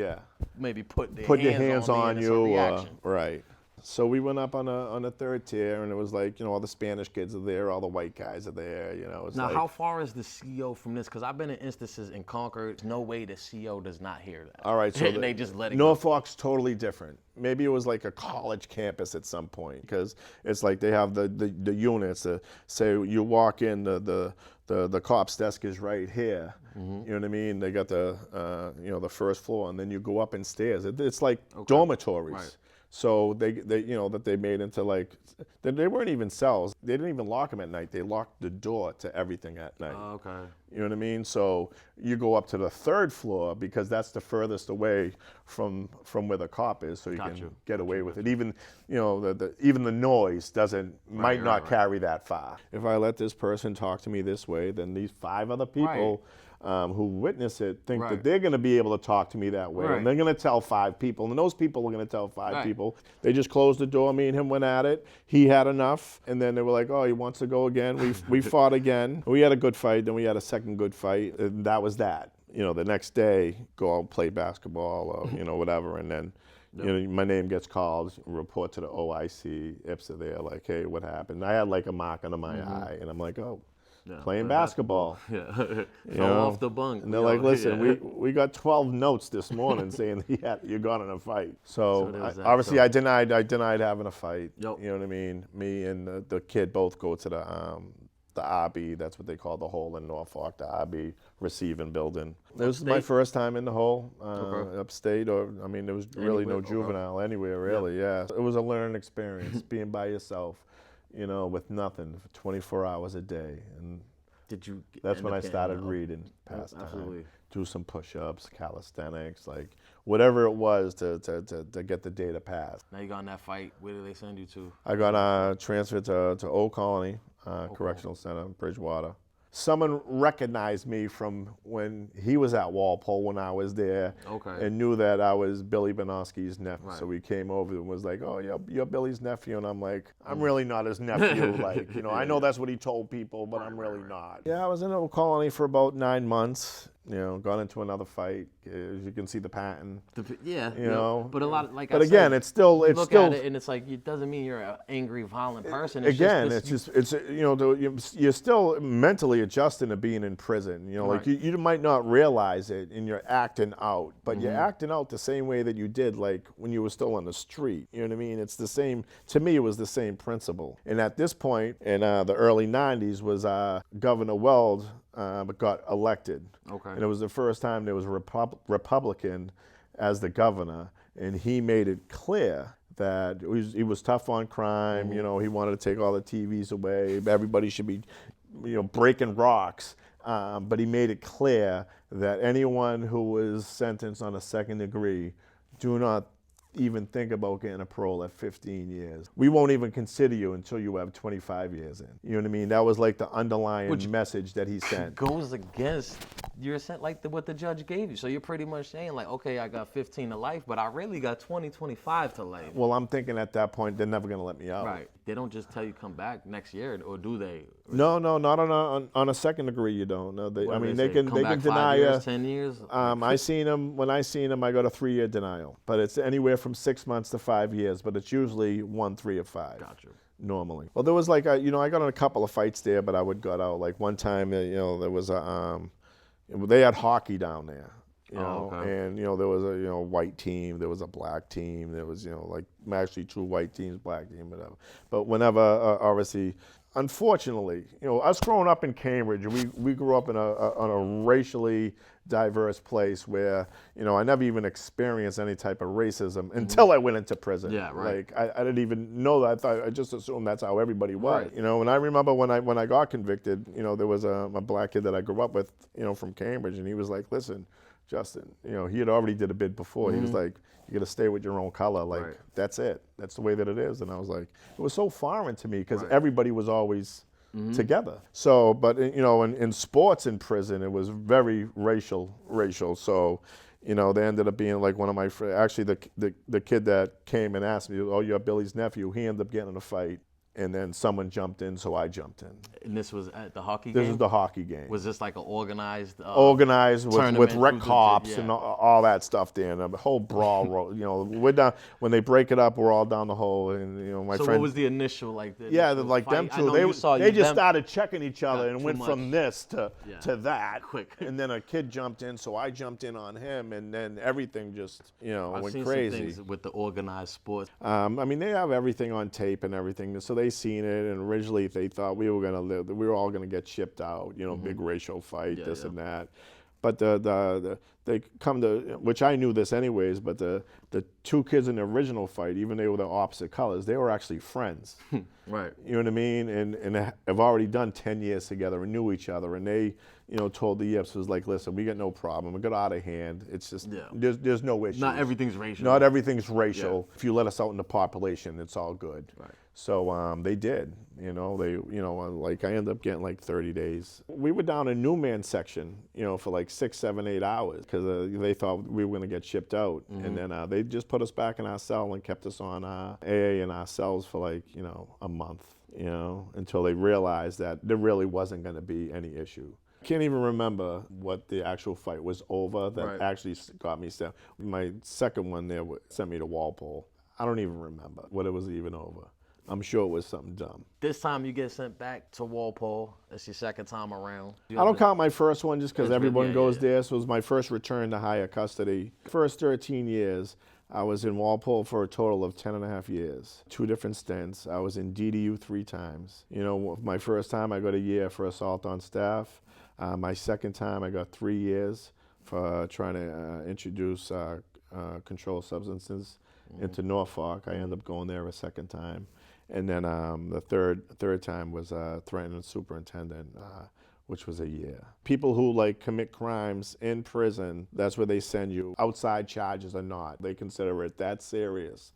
maybe put their hands on you. Right. So we went up on a 3rd tier, and it was like, all the Spanish kids are there, all the white guys are there, Now, how far is the CO from this? Because I've been in instances in Concord, there's no way the CO does not hear that. All right, so they just let it Norfolk's totally different. Maybe it was like a college campus at some point, because it's like they have the units. Say you walk in, the cop's desk is right here. You know what I mean? They got the 1st floor, and then you go up in stairs. It's like dormitories. Right. So they made into like, they weren't even cells. They didn't even lock them at night. They locked the door to everything at night. Oh, okay. You know what I mean? So you go up to the 3rd floor because that's the furthest away from where the cop is, so you can get away with it. Even even the noise might not carry that far. If I let this person talk to me this way, then these 5 other people who witness it think that they're going to be able to talk to me that way, and they're going to tell 5 people, and those people are going to tell 5 people. They just closed the door. Me and him went at it. He had enough, and then they were like, "Oh, he wants to go again." We fought again. We had a good fight. Then we had a second good fight, and that was that. The next day, go out and play basketball or whatever, and then my name gets called, report to the OIC. IPS are there, like, "Hey, what happened?" I had like a mark under my eye, and I'm like, "Oh, playing basketball." Fell off the bunk. And they're like, "Listen, we got 12 notes this morning saying you got in a fight." So obviously, I denied having a fight. Yep. You know what I mean? Me and the kid both go to the RB, that's what they call the hole in Norfolk, the RB receiving building. It was my first time in the hole, upstate, there was really no juvenile anywhere, really, It was a learning experience, being by yourself, with nothing for 24 hours a day. And that's when I started reading pastime, do some push-ups, calisthenics, like whatever it was to get the day to pass. Now you got in that fight, where did they send you to? I got transferred to Old Colony. Correctional Center in Bridgewater. Someone recognized me from when he was at Walpole when I was there, and knew that I was Billy Benoski's nephew. Right. So he came over and was like, "Oh, you're Billy's nephew," and I'm like, "I'm really not his nephew." Like, you know, I know that's what he told people, but I'm really not. Yeah, I was in a colony for about 9 months. You know, got into another fight. As you can see the pattern. You know, but a lot, like. But again, it's still look at it, and it's like it doesn't mean you're an angry, violent person. It's it's you know, you're still mentally adjusting to being in prison. You know, like you might not realize it, and you're acting out, but you're acting out the same way that you did like when you were still on the street. You know what I mean? It's the same. To me, it was the same principle. And at this point in the early '90s, was Governor Weld got elected. And it was the first time there was a Republican as the governor, and he made it clear that he was tough on crime. You know, he wanted to take all the TVs away. Everybody should be, you know, breaking rocks. But he made it clear that anyone who was sentenced on a second degree, do not even think about getting a parole at 15 years. We won't even consider you until you have 25 years in. You know what I mean? That was like the underlying message that he sent. Goes against your what the judge gave you. So you're pretty much saying like, okay, I got 15 to life, but I really got 25 to life. Well, I'm thinking at that point, they're never gonna let me out. Right. They don't just tell you come back next year, or do they? No, not on a second degree. You don't. No, they can deny you. 10 years. I seen them when I seen them. I got a 3-year denial, but it's anywhere from 6 months to 5 years. But it's usually 1, 3, or 5. Gotcha. Normally. Well, there was like I got in a couple of fights there, but I got out. Like one time, you know, there was they had hockey down there. You know, and you know there was a white team, there was a black team, there was like actually 2 white teams, black team, whatever. But whenever obviously, unfortunately, us growing up in Cambridge, we grew up in a racially diverse place where I never even experienced any type of racism until I went into prison. Yeah, right. Like I didn't even know that. I just assumed that's how everybody was. Right. And I remember when I got convicted, there was a black kid that I grew up with, from Cambridge, and he was like, "Listen, Justin, he had already did a bid before. He was like, you got to stay with your own color. Like, that's it. That's the way that it is." And I was like, it was so foreign to me because everybody was always together. So, but, in sports in prison, it was very racial. So, they ended up being like one of my friends. Actually, the kid that came and asked me, "Oh, you're Billy's nephew," he ended up getting in a fight. And then someone jumped in, so I jumped in. And this was at the hockey game? This was the hockey game. Was this like an organized with rec cops and all that stuff there, and a whole brawl. We're down, when they break it up, we're all down the hole. And my friend. So what was the initial like? Like them two. They just started checking each other and went from this to that. Quick. And then a kid jumped in, so I jumped in on him, and then everything just I've went seen crazy. Some things with the organized sports. They have everything on tape and everything, so they seen it, and originally they thought we were all gonna get shipped out, big racial fight, and that. But they come to, which I knew this anyways, but the 2 kids in the original fight, even they were the opposite colors, they were actually friends. Right. You know what I mean? And have already done 10 years together and knew each other, and they, told the Yips, was like, "Listen, we got no problem. We got out of hand. It's just there's no issue. Not everything's racial. Not everything's racial. If you let us out in the population, it's all good." Right. So they did, like I ended up getting like 30 days. We were down in Newman section, for like 6, 7, 8 hours because they thought we were going to get shipped out. And then they just put us back in our cell and kept us on AA in our cells for like, a month, until they realized that there really wasn't going to be any issue. I can't even remember what the actual fight was over that actually got me sent. My second one there sent me to Walpole. I don't even remember what it was even over. I'm sure it was something dumb. This time you get sent back to Walpole. That's your second time around. I don't count my first one just because everyone goes there. So it was my first return to higher custody. First 13 years, I was in Walpole for a total of 10 and a half years. 2 different stints. I was in DDU 3 times. My first time I got a year for assault on staff. My second time I got 3 years for trying to introduce controlled substances into Norfolk. I ended up going there a second time. And then the third time was threatening superintendent, which was a year. People who commit crimes in prison, that's where they send you. Outside charges or not, they consider it that serious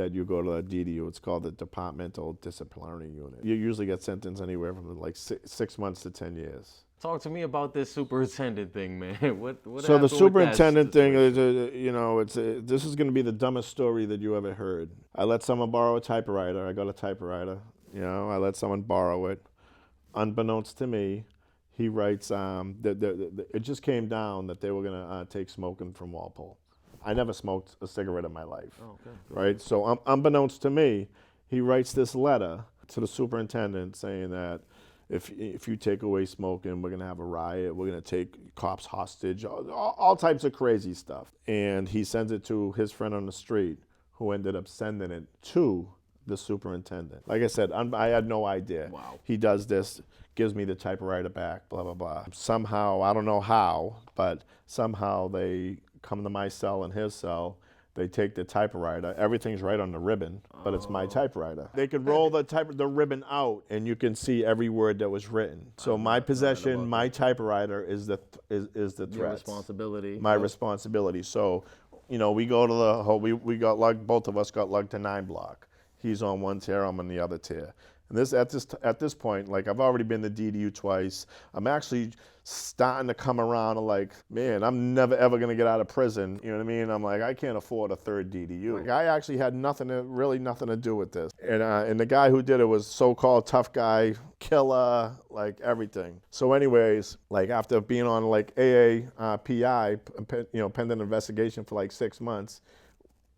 that you go to the DDU. It's called the Departmental Disciplinary Unit. You usually get sentenced anywhere from like 6 months to 10 years. Talk to me about this superintendent thing, man. What So the happened with superintendent that thing is, situation? this is going to be the dumbest story that you ever heard. I let someone borrow a typewriter. I got a typewriter. I let someone borrow it. Unbeknownst to me, he writes, it just came down that they were going to take smoking from Walpole. I never smoked a cigarette in my life, right? So unbeknownst to me, he writes this letter to the superintendent saying that if you take away smoking, we're going to have a riot, we're going to take cops hostage, all types of crazy stuff. And he sends it to his friend on the street, who ended up sending it to the superintendent. Like I said, I had no idea. Wow. He does this, gives me the typewriter back, blah, blah, blah. Somehow, I don't know how, but somehow they come to my cell and his cell. They take the typewriter. Everything's right on the ribbon, but it's my typewriter. They could roll the ribbon out, and you can see every word that was written. So my possession, my typewriter is the threat. Your responsibility. My responsibility. So, we go to the whole. We got lugged. Both of us got lugged to 9 block. He's on one tier. I'm on the other tier. And at this point, like, I've already been to DDU twice. I'm actually starting to come around to like, man, I'm never ever gonna get out of prison. You know what I mean? I'm like, I can't afford a third DDU. Like, I actually had nothing to do with this. And the guy who did it was so-called tough guy, killer, like everything. So anyways, like after being on like PI, pending investigation for like 6 months,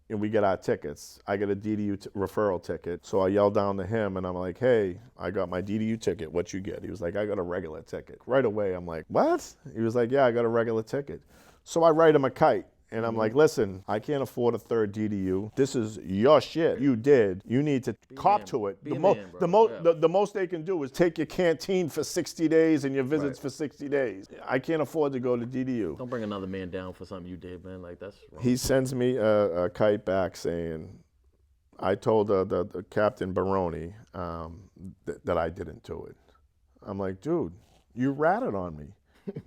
and we get our tickets. I get a DDU referral ticket. So I yell down to him and I'm like, hey, I got my DDU ticket. What you get? He was like, I got a regular ticket. Right away, I'm like, what? He was like, yeah, I got a regular ticket. So I write him a kite. And I'm like, listen, I can't afford a third DDU. This is your shit. You did. You need to cop to it. The most they can do is take your canteen for 60 days and your visits for 60 days. I can't afford to go to DDU. Don't bring another man down for something you did, man. Like, that's wrong. He sends me a kite back saying, I told the Captain Baroni that I didn't do it. I'm like, dude, you ratted on me.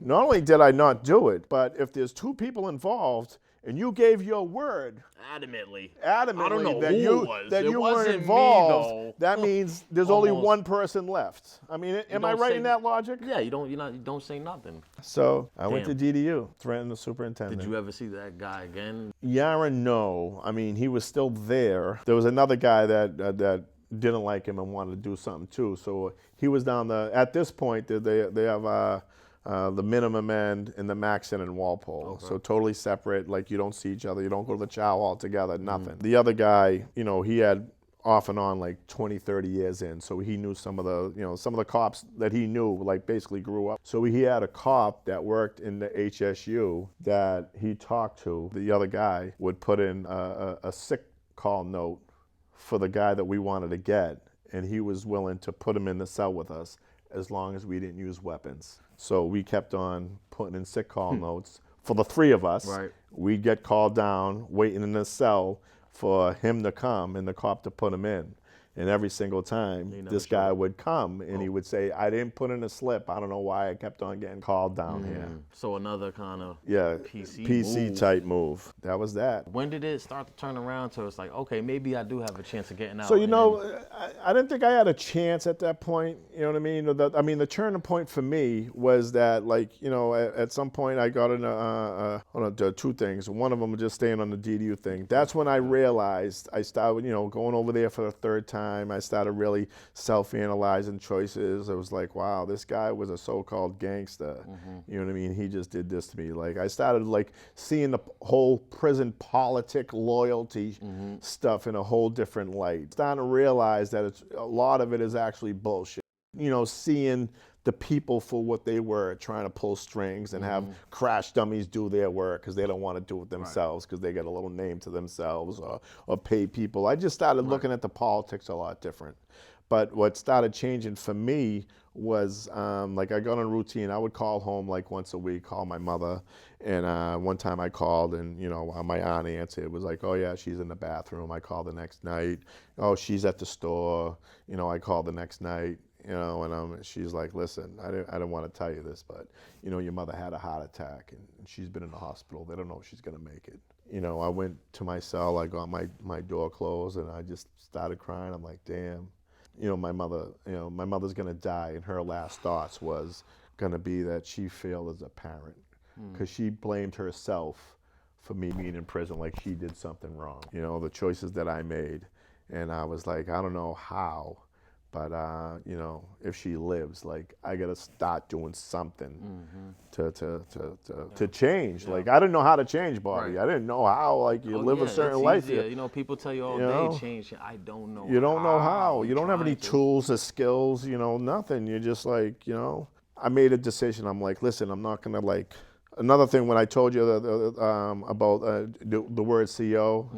Not only did I not do it, but if there's 2 people involved and you gave your word adamantly I don't know that you weren't involved, that means there's only one person left. I mean, am I right in that logic? Yeah, you don't say nothing. So I went to DDU, threatened the superintendent. Did you ever see that guy again? Yara, no. I mean, he was still there. There was another guy that didn't like him and wanted to do something too. So he was down at this point, they have the minimum end and the max end in Walpole. Okay. So totally separate, like you don't see each other, you don't go to the chow all together, nothing. The other guy, he had off and on like 20, 30 years in, so he knew some of the cops that he knew, like basically grew up. So he had a cop that worked in the HSU that he talked to. The other guy would put in a sick call note for the guy that we wanted to get, and he was willing to put him in the cell with us as long as we didn't use weapons. So we kept on putting in sick call notes for the 3 of us. Right. We'd get called down, waiting in the cell for him to come and the cop to put him in. And every single time, this guy would come and he would say, I didn't put in a slip. I don't know why I kept on getting called down here. So another kind of PC move. type move. That was that. When did it start to turn around to it's like, okay, maybe I do have a chance of getting out? So, I didn't think I had a chance at that point. You know what I mean? The turning point for me was that, like, at some point I got into 2 things. One of them was just staying on the DDU thing. That's when I realized I started, going over there for the 3rd time. I started really self-analyzing choices. I was like, wow, this guy was a so-called gangster. You know what I mean? He just did this to me. Like, I started like seeing the whole prison politic loyalty stuff in a whole different light. Starting to realize that a lot of it is actually bullshit. Seeing the people for what they were, trying to pull strings and have crash dummies do their work because they don't want to do it themselves because they get a little name to themselves or pay people. I just started looking at the politics a lot different. But what started changing for me was like I got on a routine. I would call home like once a week, call my mother. And one time I called and, my aunt answered. It was like, oh yeah, she's in the bathroom. I called the next night. Oh, she's at the store. I called the next night. And she's like, listen, I didn't want to tell you this, but, your mother had a heart attack and she's been in the hospital. They don't know if she's going to make it. I went to my cell, I got my door closed, and I just started crying. I'm like, damn, my mother's gonna die, and her last thoughts was gonna be that she failed as a parent, because she blamed herself for me being in prison, like she did something wrong. The choices that I made, and I was like, I don't know how, but if she lives, like I gotta start doing something to change. Yeah. Like I didn't know how to change, Bobby. Right. I didn't know how. Like you live a certain life. Yeah, people tell you all day change. I don't know. You don't know how. You don't have any tools or skills. Nothing. You're just like I made a decision. I'm like, listen, I'm not gonna like. Another thing, when I told you about the word CO,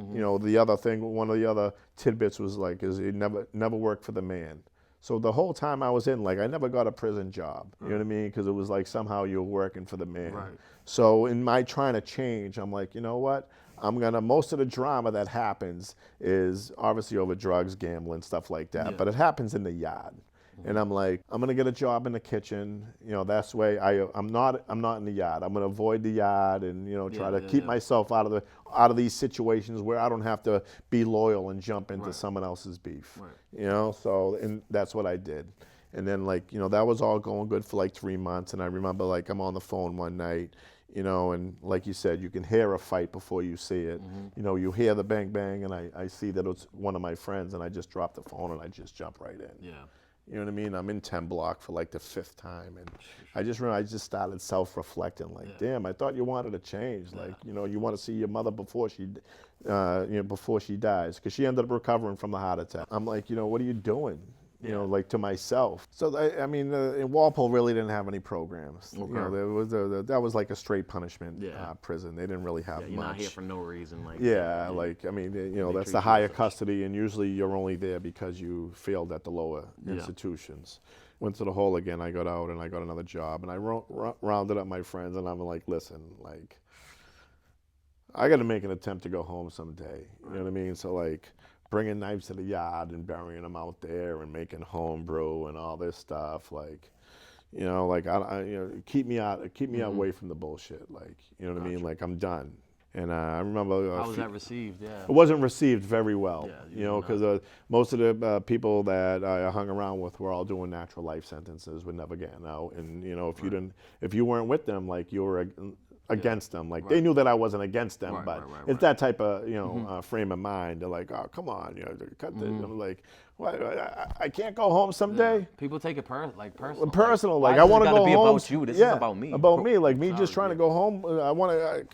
the other thing, one of the other tidbits was like, is it never worked for the man. So the whole time I was in, like, I never got a prison job. You know what I mean? Because it was like somehow you're working for the man. Right. So in my trying to change, I'm like, you know what? Most of the drama that happens is obviously over drugs, gambling, stuff like that. Yeah. But it happens in the yard. And I'm like, I'm gonna get a job in the kitchen. That's the way I'm not in the yard. I'm gonna avoid the yard and try to keep myself out of these situations where I don't have to be loyal and jump into someone else's beef. Right. So and that's what I did. And then that was all going good for like 3 months. And I remember like I'm on the phone one night, and like you said, you can hear a fight before you see it. You hear the bang bang, and I see that it's one of my friends, and I just drop the phone and I just jump right in. Yeah. You know what I mean? I'm in 10 block for like the 5th time, and I just remember I just started self-reflecting, like, damn, I thought you wanted to change, like, you want to see your mother before she dies, because she ended up recovering from the heart attack. I'm like, what are you doing? Like to myself. So in Walpole really didn't have any programs. Okay. That was like a straight punishment prison. They didn't really have much. You're not here for no reason. That's the higher custody, and usually you're only there because you failed at the lower institutions. Went to the hole again. I got out and I got another job, and I rounded up my friends, and I'm like, listen, like, I got to make an attempt to go home someday. You know what I mean? So like, bringing knives to the yard and burying them out there and making home brew and all this stuff, like, keep me away from the bullshit, like, you know what I mean? Like, I'm done. And I remember. How was that received? Yeah. It wasn't received very well, because most of the people that I hung around with were all doing natural life sentences, were never getting out. And if you weren't with them, like you were against them, like they knew that I wasn't against them, but it's that type of frame of mind. They're like, oh, come on, cut this. I'm like, what? I can't go home someday. Yeah. People take it personal. Personal, like I want to go home. About you. This is about me. About me, like me just trying to go home. I want to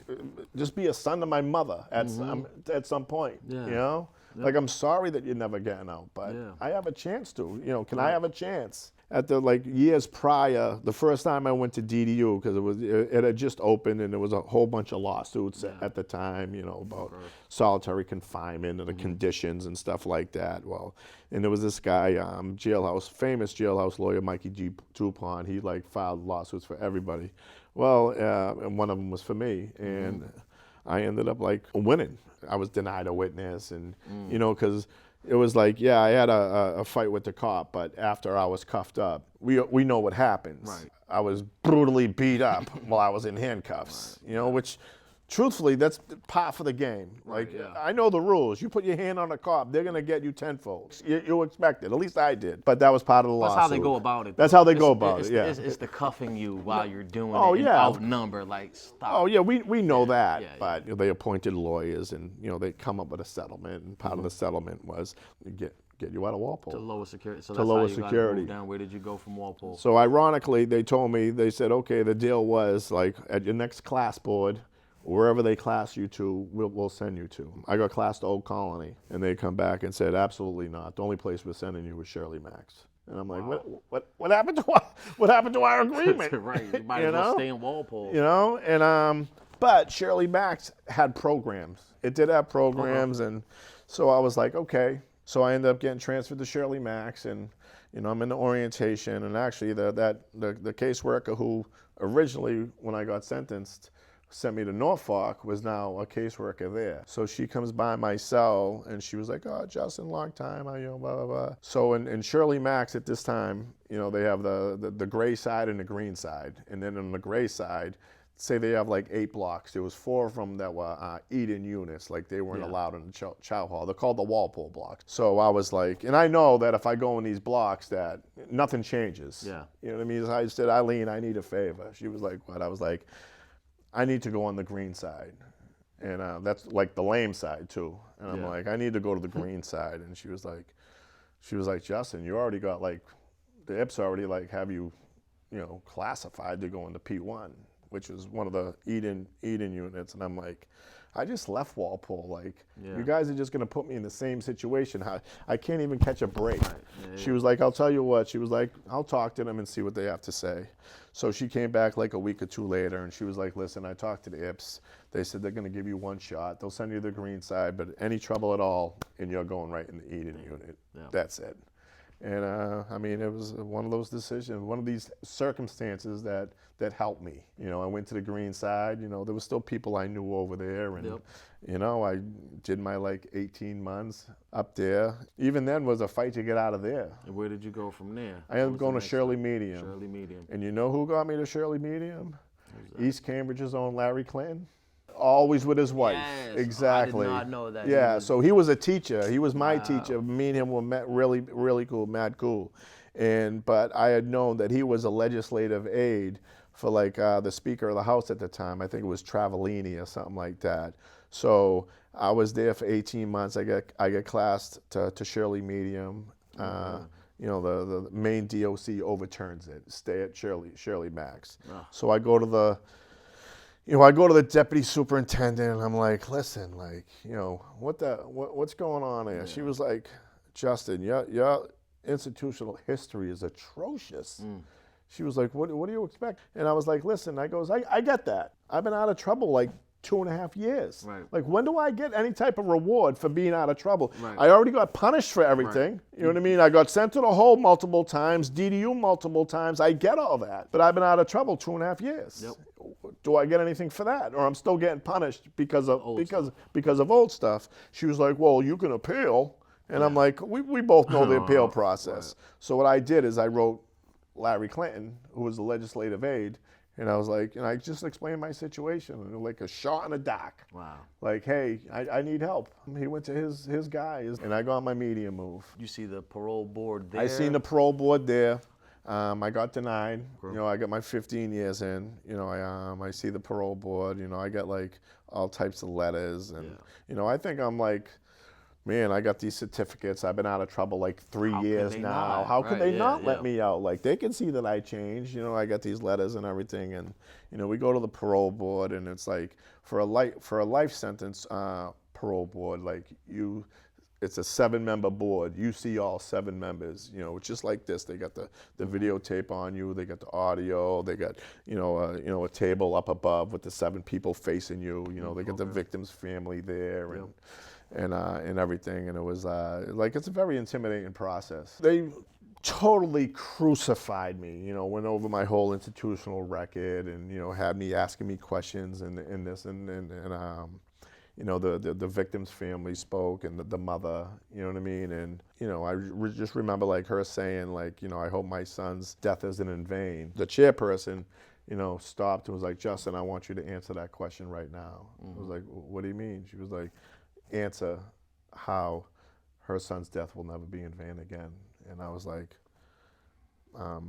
just be a son to my mother at some point. Yeah. Like, I'm sorry that you're never getting out, but I have a chance to. Can I have a chance? At the years prior, the first time I went to DDU, because it had just opened and there was a whole bunch of lawsuits at the time, about solitary confinement and the conditions and stuff like that. Well, and there was this guy, famous jailhouse lawyer, Mikey Dupont. He filed lawsuits for everybody. Well, and one of them was for me, and I ended up winning. I was denied a witness, and because it was like, I had a fight with the cop, but after I was cuffed up, we know what happens. Right. I was brutally beat up while I was in handcuffs, which truthfully, that's part of the game. I know the rules. You put your hand on a cop, they're going to get you tenfold. You expect it. At least I did. But that was part of the lawsuit. That's how they go about it. That's how they go about it, It's the cuffing you while you're doing it and outnumber, stop. Oh, yeah, we know that. But they appointed lawyers, and, they come up with a settlement. And part of the settlement was get you out of Walpole. To lower security. So that's how you got to move down. Where did you go from Walpole? So ironically, they said, okay, the deal was, at your next class board, wherever they class you to, we'll send you to. I got classed to Old Colony, and they come back and said, absolutely not. The only place we're sending you was Shirley Max. And I'm like, what happened to our agreement? Right, you might as well stay in Walpole. But Shirley Max had programs. It did have programs, and so I was like, okay. So I ended up getting transferred to Shirley Max, and I'm in the orientation, and actually the caseworker who originally, when I got sentenced, sent me to Norfolk, was now a caseworker there. So she comes by my cell, and she was like, oh, Justin, long time, blah, blah, blah. So in Shirley Max at this time, they have the gray side and the green side. And then on the gray side, say they have like 8 blocks. There was 4 of them that were eat-in units, like they weren't allowed in the chow hall. They're called the Walpole blocks. So I was like, and I know that if I go in these blocks that nothing changes. Yeah. You know what I mean? I said, Eileen, I need a favor. She was like, what? I was like, I need to go on the green side. And that's like the lame side too. And I'm like, I need to go to the green side. And she was like, Justin, you already got like, the IPS already like have you, classified to go into P1, which is one of the eat-in units. And I'm like, I just left Walpole. Like, you guys are just gonna put me in the same situation. I can't even catch a break. Right. She was like, I'll tell you what. She was like, I'll talk to them and see what they have to say. So she came back like a week or 2 later, and she was like, listen, I talked to the IPS. They said they're gonna give you 1 shot. They'll send you the green side, but any trouble at all, and you're going right in the eat-in unit. Yeah. That's it. And I mean, it was one of those decisions, one of these circumstances that helped me. I went to the green side. There were still people I knew over there, and I did my like 18 months up there. Even then was a fight to get out of there. And where did you go from there? I ended up going to Shirley Medium. Shirley Medium. And you know who got me to Shirley Medium? East Cambridge's own Larry Clinton. Always with his wife. Yes. Exactly. I did not know that. Yeah, so he was a teacher. He was my teacher. Me and him were really, really cool, mad cool. But I had known that he was a legislative aide for like the Speaker of the House at the time. I think it was Travellini or something like that. So I was there for 18 months. I get classed to Shirley Medium. The main DOC overturns it. Stay at Shirley Max. So I go to the deputy superintendent, and I'm like, listen, like, what's going on here? She was like, Justin, your institutional history is atrocious. She was like, what do you expect? And I was like, listen, I get that. I've been out of trouble like 2.5 years. Right. Like, when do I get any type of reward for being out of trouble? Right. I already got punished for everything. Right. You know what I mean? I got sent to the hole multiple times, DDU multiple times. I get all that. But I've been out of trouble 2.5 years. Yep. Do I get anything for that? Or I'm still getting punished because of old stuff? She was like, well, you can appeal. And I'm like, we both know the appeal process. Right. So what I did is I wrote Larry Clinton, who was the legislative aide, and I was like, and I just explained my situation, like a shot in the dark. Wow. Like, hey, I need help. He went to his guys, and I got my media move. You see the parole board there? I seen the parole board there. I got denied. I got my 15 years in. I see the parole board. I get like all types of letters, and I think I'm like, man, I got these certificates. I've been out of trouble like 3 years now. How could they not let me out? Like, they can see that I changed. I got these letters and everything, and we go to the parole board, and it's like for a life sentence parole board, like it's a 7-member board. You see all 7 members. It's just like this. They got the videotape on you. They got the audio. They got a table up above with the 7 people facing you. They got the victim's family there, and everything, and it was like, it's a very intimidating process. They totally crucified me, went over my whole institutional record, and had me asking me questions, and this and the victim's family spoke, and the mother, you know what I mean, and I just remember like her saying like, I hope my son's death isn't in vain. The chairperson stopped and was like, Justin, I want you to answer that question right now. I was like, what do you mean? She was like, answer how her son's death will never be in vain again. And I was like, I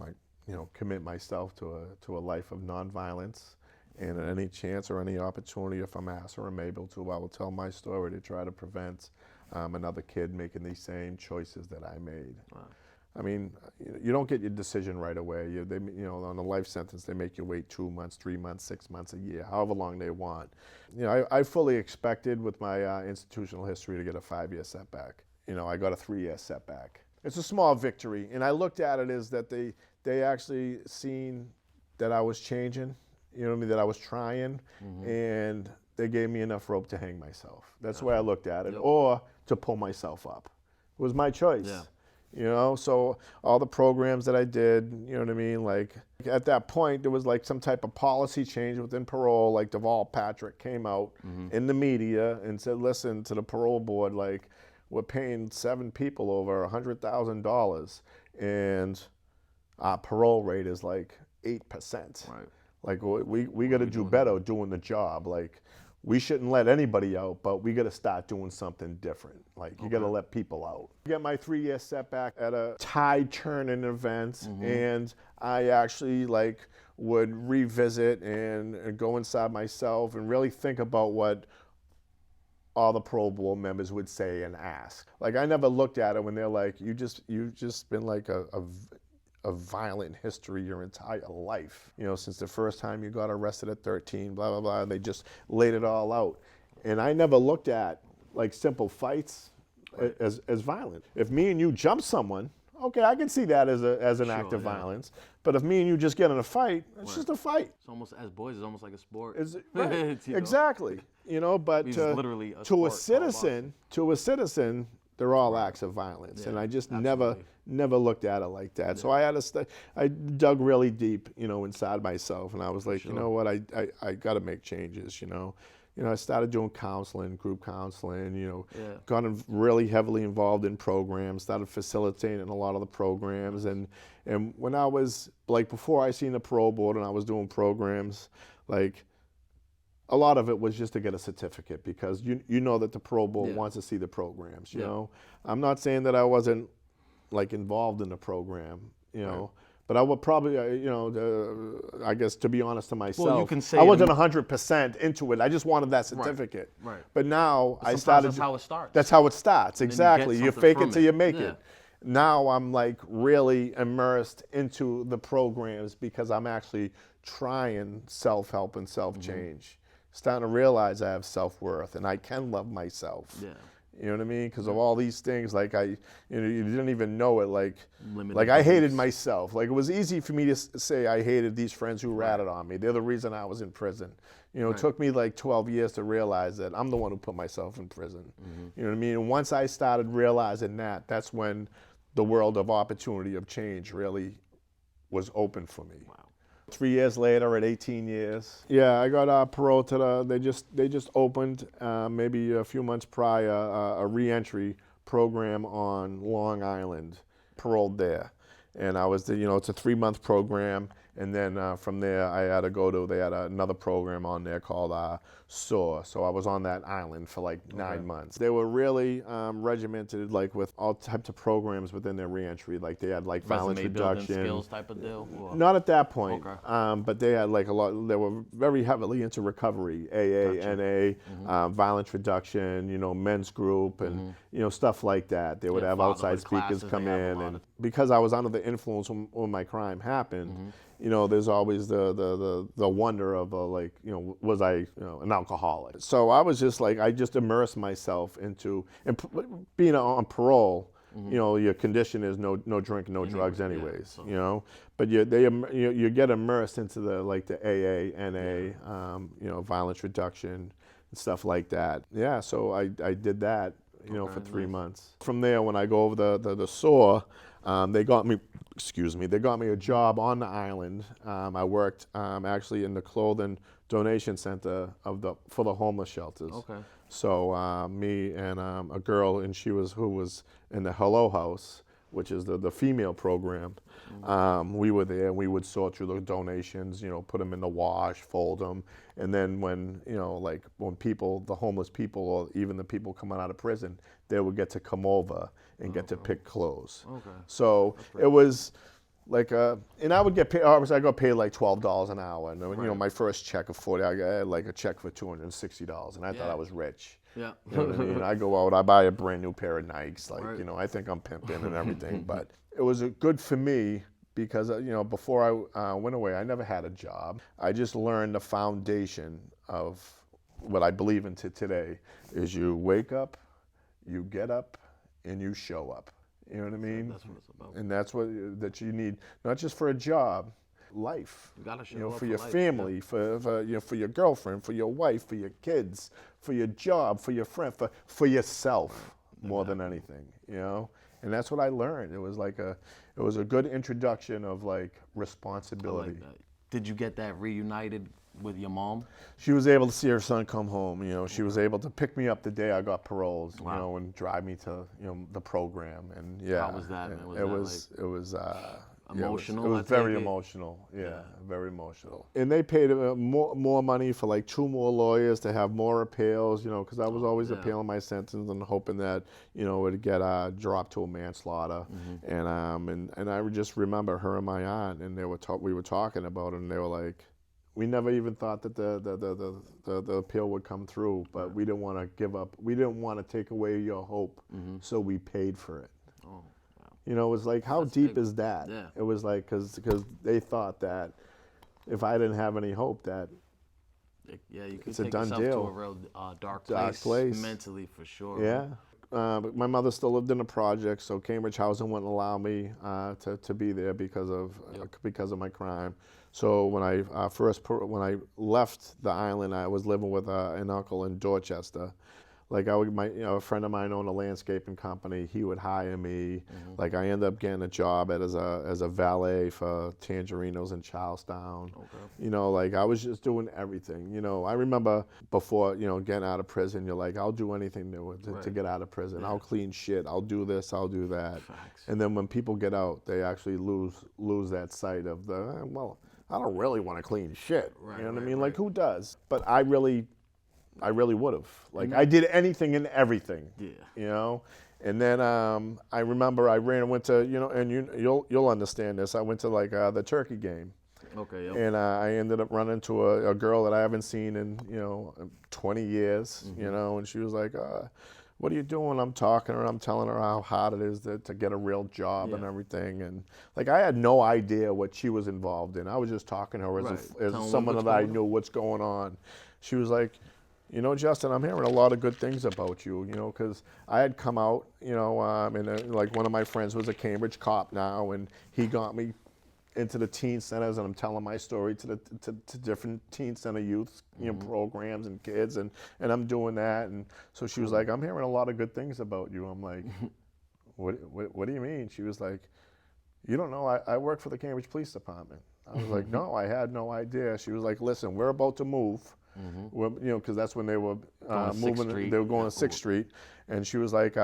commit myself to a life of nonviolence, and at any chance or any opportunity, if I'm asked or I'm able to, I will tell my story to try to prevent another kid making these same choices that I made. Wow. I mean, you don't get your decision right away. On a life sentence, they make you wait 2 months, 3 months, 6 months, a year, however long they want. I fully expected with my institutional history to get a 5-year setback. I got a 3-year setback. It's a small victory, and I looked at it as that they actually seen that I was changing, that I was trying, and they gave me enough rope to hang myself. That's the way I looked at it, or to pull myself up. It was my choice. Yeah. So all the programs that I did, like at that point there was like some type of policy change within parole, like Deval Patrick came out in the media and said, listen to the parole board, like, we're paying 7 people over $100,000, and our parole rate is like 8%. Right. Like we got to do better doing the job. Like we shouldn't let anybody out, but we got to start doing something different. Like you got to let people out. I got my 3-year setback at a tide turning event, and I actually like would revisit and go inside myself and really think about what all the parole board members would say and ask. Like I never looked at it when they're like, you just been like a violent history your entire life. You know, since the first time you got arrested at 13, blah, blah, blah, and they just laid it all out. And I never looked at like simple fights as violent. If me and you jump someone, okay, I can see that as an act of violence. But if me and you just get in a fight, it's just a fight. It's almost, as boys, it's almost like a sport. Right. Exactly. You know, but literally to a citizen, they're all acts of violence. And I just never looked at it like that. So I had to I dug really deep, you know, inside myself, and I was like, you know what, I got to make changes, you know. You know, I started doing counseling, group counseling, you know, got really heavily involved in programs, started facilitating a lot of the programs. And when I was, like, before I seen the parole board and I was doing programs, like, a lot of it was just to get a certificate, because you know that the parole board wants to see the programs, you know. I'm not saying that I wasn't, like, involved in the program, you know. But I would probably, you know, I guess, to be honest to myself, well, you can say I wasn't 100% into it. I just wanted that certificate. Right. But now I Sometimes started. that's how it starts. That's how it starts. And Exactly. You fake it till you make Yeah. it. Now I'm like really immersed into the programs because I'm actually trying self-help and self-change. Starting to realize I have self-worth and I can love myself. Yeah. You know what I mean? Because of all these things, like you didn't even know it. Like Limited I hated myself. Like it was easy for me to say I hated these friends who ratted on me. They're the reason I was in prison. You know, it took me like 12 years to realize that I'm the one who put myself in prison. You know what I mean? And once I started realizing that, that's when the world of opportunity of change really was open for me. Wow. 3 years later, at 18 years, I got parole to they just opened maybe a few months prior a reentry program on Long Island, paroled there, and I was it's a 3-month program, and then from there I had to go to they had another program on there called SOAR. So I was on that island for like 9 months. They were really regimented, like with all types of programs within their reentry. Like they had like violence reduction, skills type of deal. Or? Not at that point, but they had like a lot. They were very heavily into recovery, AA, NA, violence reduction. You know, men's group and stuff like that. They would have outside speakers come in, and because I was under the influence when my crime happened. You know, there's always the wonder of like, was I an alcoholic? So I was just like, I just immersed myself into, and being on parole, your condition is no drink, no drugs anyways, but you get immersed into the AA, NA, violence reduction and stuff like that. Yeah, so I did that, for 3 months. From there, when I go over the SOAR, they got me a job on the island. I worked actually in the clothing donation center for the homeless shelters. Okay. So me and a girl, and who was in the Hello House, which is the female program. We were there. We would sort through the donations, put them in the wash, fold them, and then when when people, the homeless people, or even the people coming out of prison, they would get to come over and get to pick clothes. Okay. So it was like and I would get paid. Obviously, I got paid like $12 an hour, and my first check of $40, I got like a check for $260, and I thought I was rich. Yeah. You know what I mean? I go out, I buy a brand new pair of Nikes, I think I'm pimping and everything, but it was good for me because before I went away, I never had a job. I just learned the foundation of what I believe in today is you wake up, you get up, and you show up. You know what I mean? That's what it's about. And that's that you need, not just for a job, life. You gotta show up for your family, for your girlfriend, for your wife, for your kids, for your job, for your friend, for yourself more than anything. And that's what I learned. It was a good introduction of responsibility. I like that. Did you get that reunited with your mom? She was able to see her son come home. She was able to pick me up the day I got paroled, and drive me to the program. And how was that? Man? Emotional. It was very emotional. Yeah, very emotional. And they paid more money for like 2 more lawyers to have more appeals, because I was always appealing my sentence and hoping that, it would get dropped to a manslaughter. And I would just remember her and my aunt, and we were talking about it, and they were like, we never even thought that the appeal would come through, but we didn't want to give up. We didn't want to take away your hope, so we paid for it. Oh. It was like, how deep is that? Yeah. It was like, because they thought that if I didn't have any hope, that you could it's a take done yourself deal. to a real dark place mentally, for sure. Yeah. But my mother still lived in the project, so Cambridge Housing wouldn't allow me to be there because of my crime. So when I when I left the island, I was living with an uncle in Dorchester. Like a friend of mine owned a landscaping company. He would hire me. Like I ended up getting a job as a valet for Tangerinos in Charlestown. Okay. Like I was just doing everything. I remember before getting out of prison, you're like, I'll do anything to get out of prison. I'll clean shit. I'll do this. I'll do that. Facts. And then when people get out, they actually lose that sight of I don't really want to clean shit. Right, you know what I right, mean? right. Like who does? But I really would have. Like I did anything and everything. Yeah. And then I remember I went to and you'll understand this. I went to like the Turkey game. Okay. Yep. And I ended up running to a girl that I haven't seen in 20 years. And she was like, "What are you doing?" I'm talking to her. I'm telling her how hard it is to get a real job and everything. And like I had no idea what she was involved in. I was just talking to her as someone that I knew what's going on. She was like, Justin, I'm hearing a lot of good things about you, because I had come out, and like one of my friends was a Cambridge cop now, and he got me into the teen centers, and I'm telling my story to different teen center youth, programs and kids, and I'm doing that. And so she was like, I'm hearing a lot of good things about you. I'm like, what do you mean? She was like, you don't know, I work for the Cambridge Police Department. I was like, no, I had no idea. She was like, listen, we're about to move. Because that's when they were moving. They were going to 6th Street, and she was like,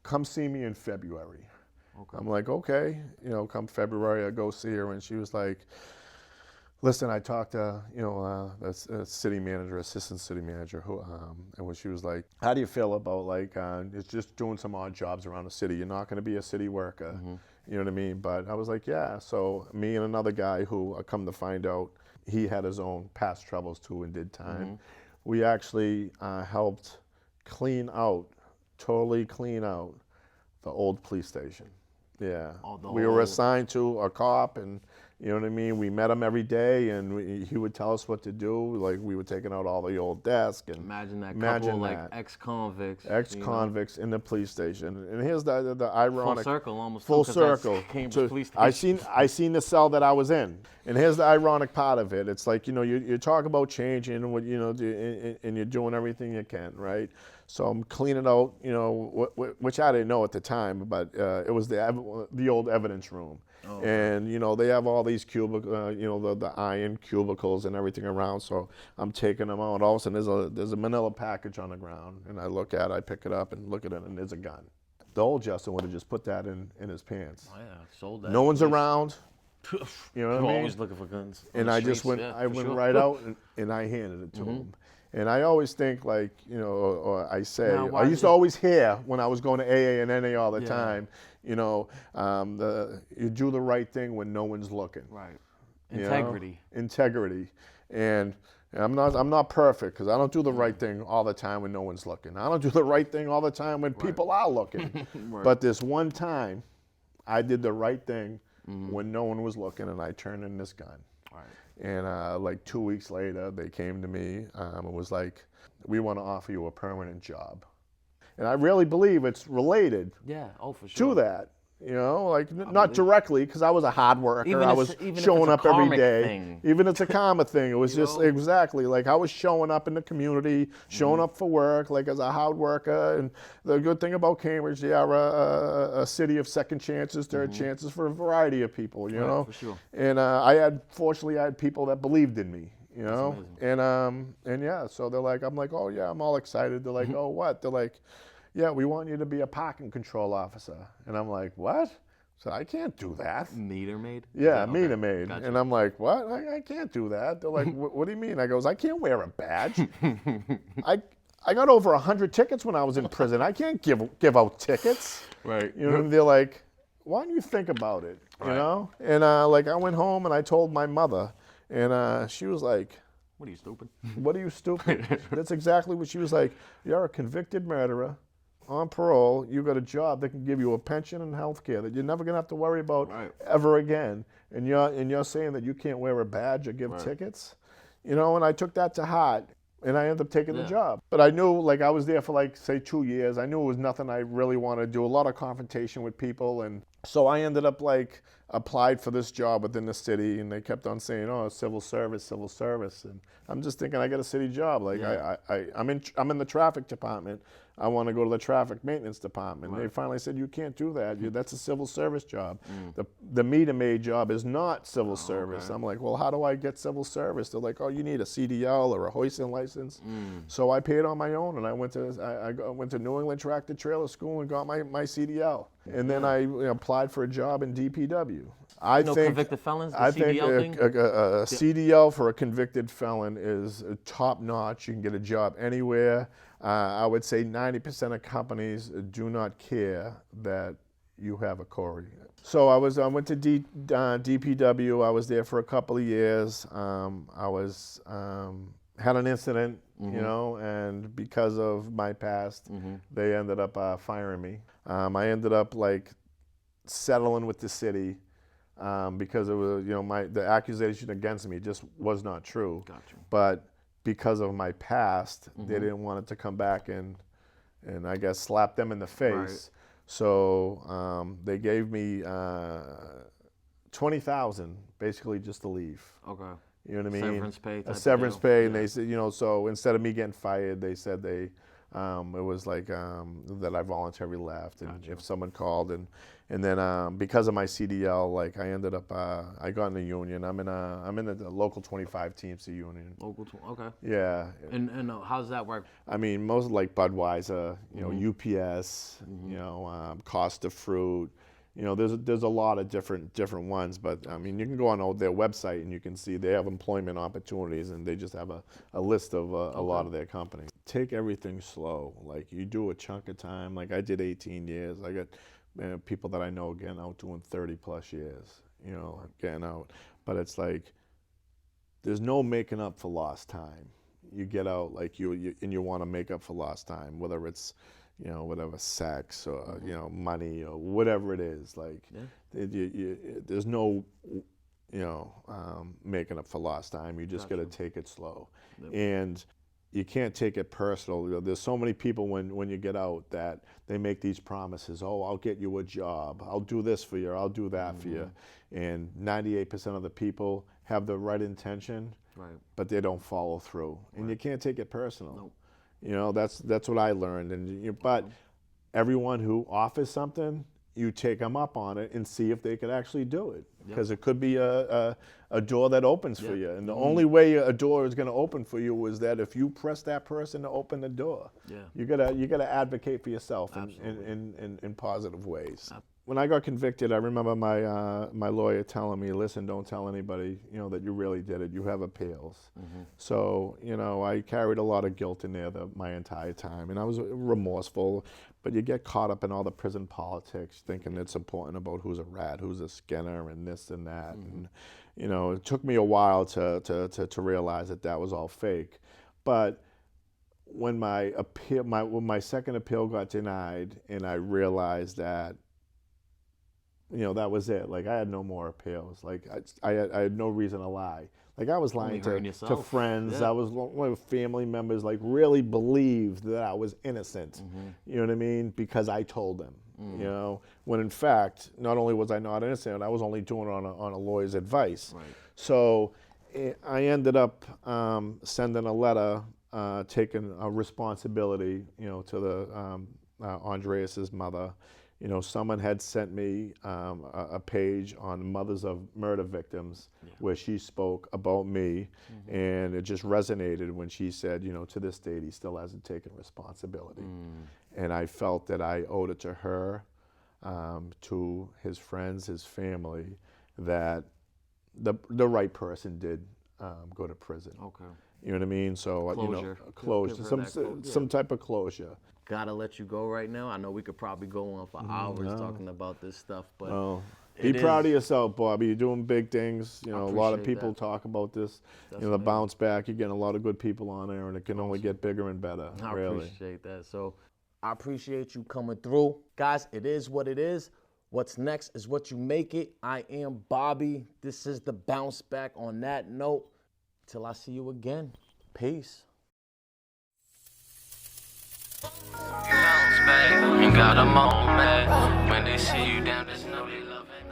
"Come see me in February." Okay. I'm like, "Okay, come February, I go see her." And she was like, "Listen, I talked to the city manager, assistant city manager, and when she was like, how do you feel about like it's just doing some odd jobs around the city? You're not going to be a city worker, you know what I mean?" But I was like, "Yeah." So me and another guy who I come to find out, he had his own past troubles too and did time. We actually helped totally clean out the old police station. Yeah. We were assigned to a cop, and you know what I mean? We met him every day, and he would tell us what to do. Like we were taking out all the old desks. And imagine that couple like ex-convicts. Ex-convicts in the police station. And here's the ironic. Full circle, almost. Full circle. Police station. I seen the cell that I was in, and here's the ironic part of it. It's like you talk about changing, and what and you're doing everything you can, right? So I'm cleaning out, which I didn't know at the time, but it was the old evidence room. Oh, and they have all these cubicles, the iron cubicles and everything around. So I'm taking them out. All of a sudden, there's a manila package on the ground, and I look at it, I pick it up, and look at it, and there's a gun. The old Justin would have just put that in his pants. Oh yeah, sold that. No one's around. You know what I mean? Always looking for guns. And I just went, right out and I handed it to him. And I always think like, or I say, I used to always hear when I was going to AA and NA all the time, you do the right thing when no one's looking. Right. Integrity. Integrity. And I'm not perfect because I don't do the right thing all the time when no one's looking. I don't do the right thing all the time when people are looking. But this one time, I did the right thing when no one was looking, and I turned in this gun. Right. And like 2 weeks later, they came to me and was like, "We want to offer you a permanent job." And I really believe it's related for sure. to that. Like not directly, because I was a hard worker. I was showing up every day. Even it's a karma thing. It was just exactly like I was showing up in the community, showing up for work, like as a hard worker. And the good thing about Cambridge, they are a city of second chances, third chances for a variety of people. You know. For sure. And fortunately, I had people that believed in me. And yeah, so they're like, I'm like, oh yeah, I'm all excited. They're like, oh what? They're like, yeah, we want you to be a parking control officer. And I'm like, what? So I can't do that. Meter maid? Yeah, Okay. meter maid. Gotcha. And I'm like, what? I can't do that. They're like, what do you mean? I goes, I can't wear a badge. I got over 100 tickets when I was in prison. I can't give out tickets. Right. You know, and they're like, why don't you think about it? You know? And like I went home and I told my mother, and she was like, What are you, stupid? what are you, stupid? That's exactly what she was like. You're a convicted murderer on parole. You got a job that can give you a pension and health care that you're never gonna have to worry about ever again. And you're saying that you can't wear a badge or give tickets? You know, and I took that to heart. And I ended up taking the job. But I knew, like, I was there for, like, say, 2 years. I knew it was nothing I really wanted to do, a lot of confrontation with people. And so I ended up, like, applied for this job within the city. And they kept on saying, oh, civil service, civil service. And I'm just thinking I got a city job. Like, I'm in the traffic department. I want to go to the traffic maintenance department. They finally said, you can't do that. That's a civil service job. The meter maid job is not civil service. I'm like, well, how do I get civil service? They're like, oh, you need a CDL or a hoisting license. So I paid on my own, and I went to New England Tractor Trailer School and got my CDL. And then I applied for a job in DPW. I think convicted felons, the I CDL think thing? a CDL for a convicted felon is top notch. You can get a job anywhere. I would say 90% of companies do not care that you have a Corey. So I went to DPW. I was there for a couple of years. I was had an incident, you know, and because of my past, they ended up firing me. I ended up like settling with the city because it was, you know, the accusation against me just was not true. Gotcha. But because of my past, they didn't want it to come back and I guess slap them in the face. Right. So they gave me $20,000 basically just to leave. Okay. You know what I mean? Severance pay type A of severance deal. pay, and they said, you know, so instead of me getting fired, they said it was like that I voluntarily left, and if someone called, and then because of my CDL, like I ended up I got in the union. I'm in the local 25 Teamster union. Local, okay. Yeah. And how does that work? I mean, most like Budweiser, you know, UPS, you know, Cost of Fruit. You know, there's a lot of different ones, but I mean, you can go on their website and you can see they have employment opportunities, and they just have a list of a lot of their companies. Take everything slow. Like you do a chunk of time. Like I did 18 years. I got people that I know getting out doing 30 plus years. You know, getting out, but it's like there's no making up for lost time. You get out like you want to make up for lost time, whether it's, you know, whatever, sex or, you know, money or whatever it is. Like, there's no, you know, making up for lost time. You just got to take it slow. And you can't take it personal. You know, there's so many people when you get out that they make these promises. Oh, I'll get you a job. I'll do this for you. I'll do that for you. And 98% of the people have the right intention, but they don't follow through. And you can't take it personal. Nope. You know, that's what I learned. But everyone who offers something, you take them up on it and see if they could actually do it. Because it could be a door that opens for you. And the only way a door is going to open for you is that if you press that person to open the door. You gotta advocate for yourself in positive ways. When I got convicted, I remember my lawyer telling me, listen, don't tell anybody, you know, that you really did it. You have appeals. So, you know, I carried a lot of guilt in there my entire time, and I was remorseful. But you get caught up in all the prison politics, thinking it's important about who's a rat, who's a Skinner, and this and that. And, you know, it took me a while to realize that was all fake. But when my second appeal got denied, and I realized that, you know, that was it. Like I had no more appeals. Like I had no reason to lie. Like I was lying to friends. I was family members. Like really believed that I was innocent. You know what I mean? Because I told them. You know, when in fact, not only was I not innocent, I was only doing it on a lawyer's advice. So I ended up sending a letter, taking a responsibility, you know, to the Andreas's mother. You know, someone had sent me a page on mothers of murder victims where she spoke about me, and it just resonated when she said, you know, to this date, he still hasn't taken responsibility. And I felt that I owed it to her to his friends, his family, that the right person did go to prison. Okay. You know what I mean? So Closure. Closure, Give her that some type of closure. Gotta let you go right now. I know we could probably go on for hours talking about this stuff, but Well, be proud of yourself, Bobby. You're doing big things. You know, a lot of appreciate people that. talk about this. That's You know, the amazing. bounce back. You're getting a lot of good people on there, and it can only get bigger and better. I Really. appreciate that. So I appreciate you coming through. Guys, it is what it is. What's next is what you make it. I am Bobby. This is the bounce back. On that note, till I see you again. Peace. Bounce back, ain't got a moment. When they see you down, just know they love it.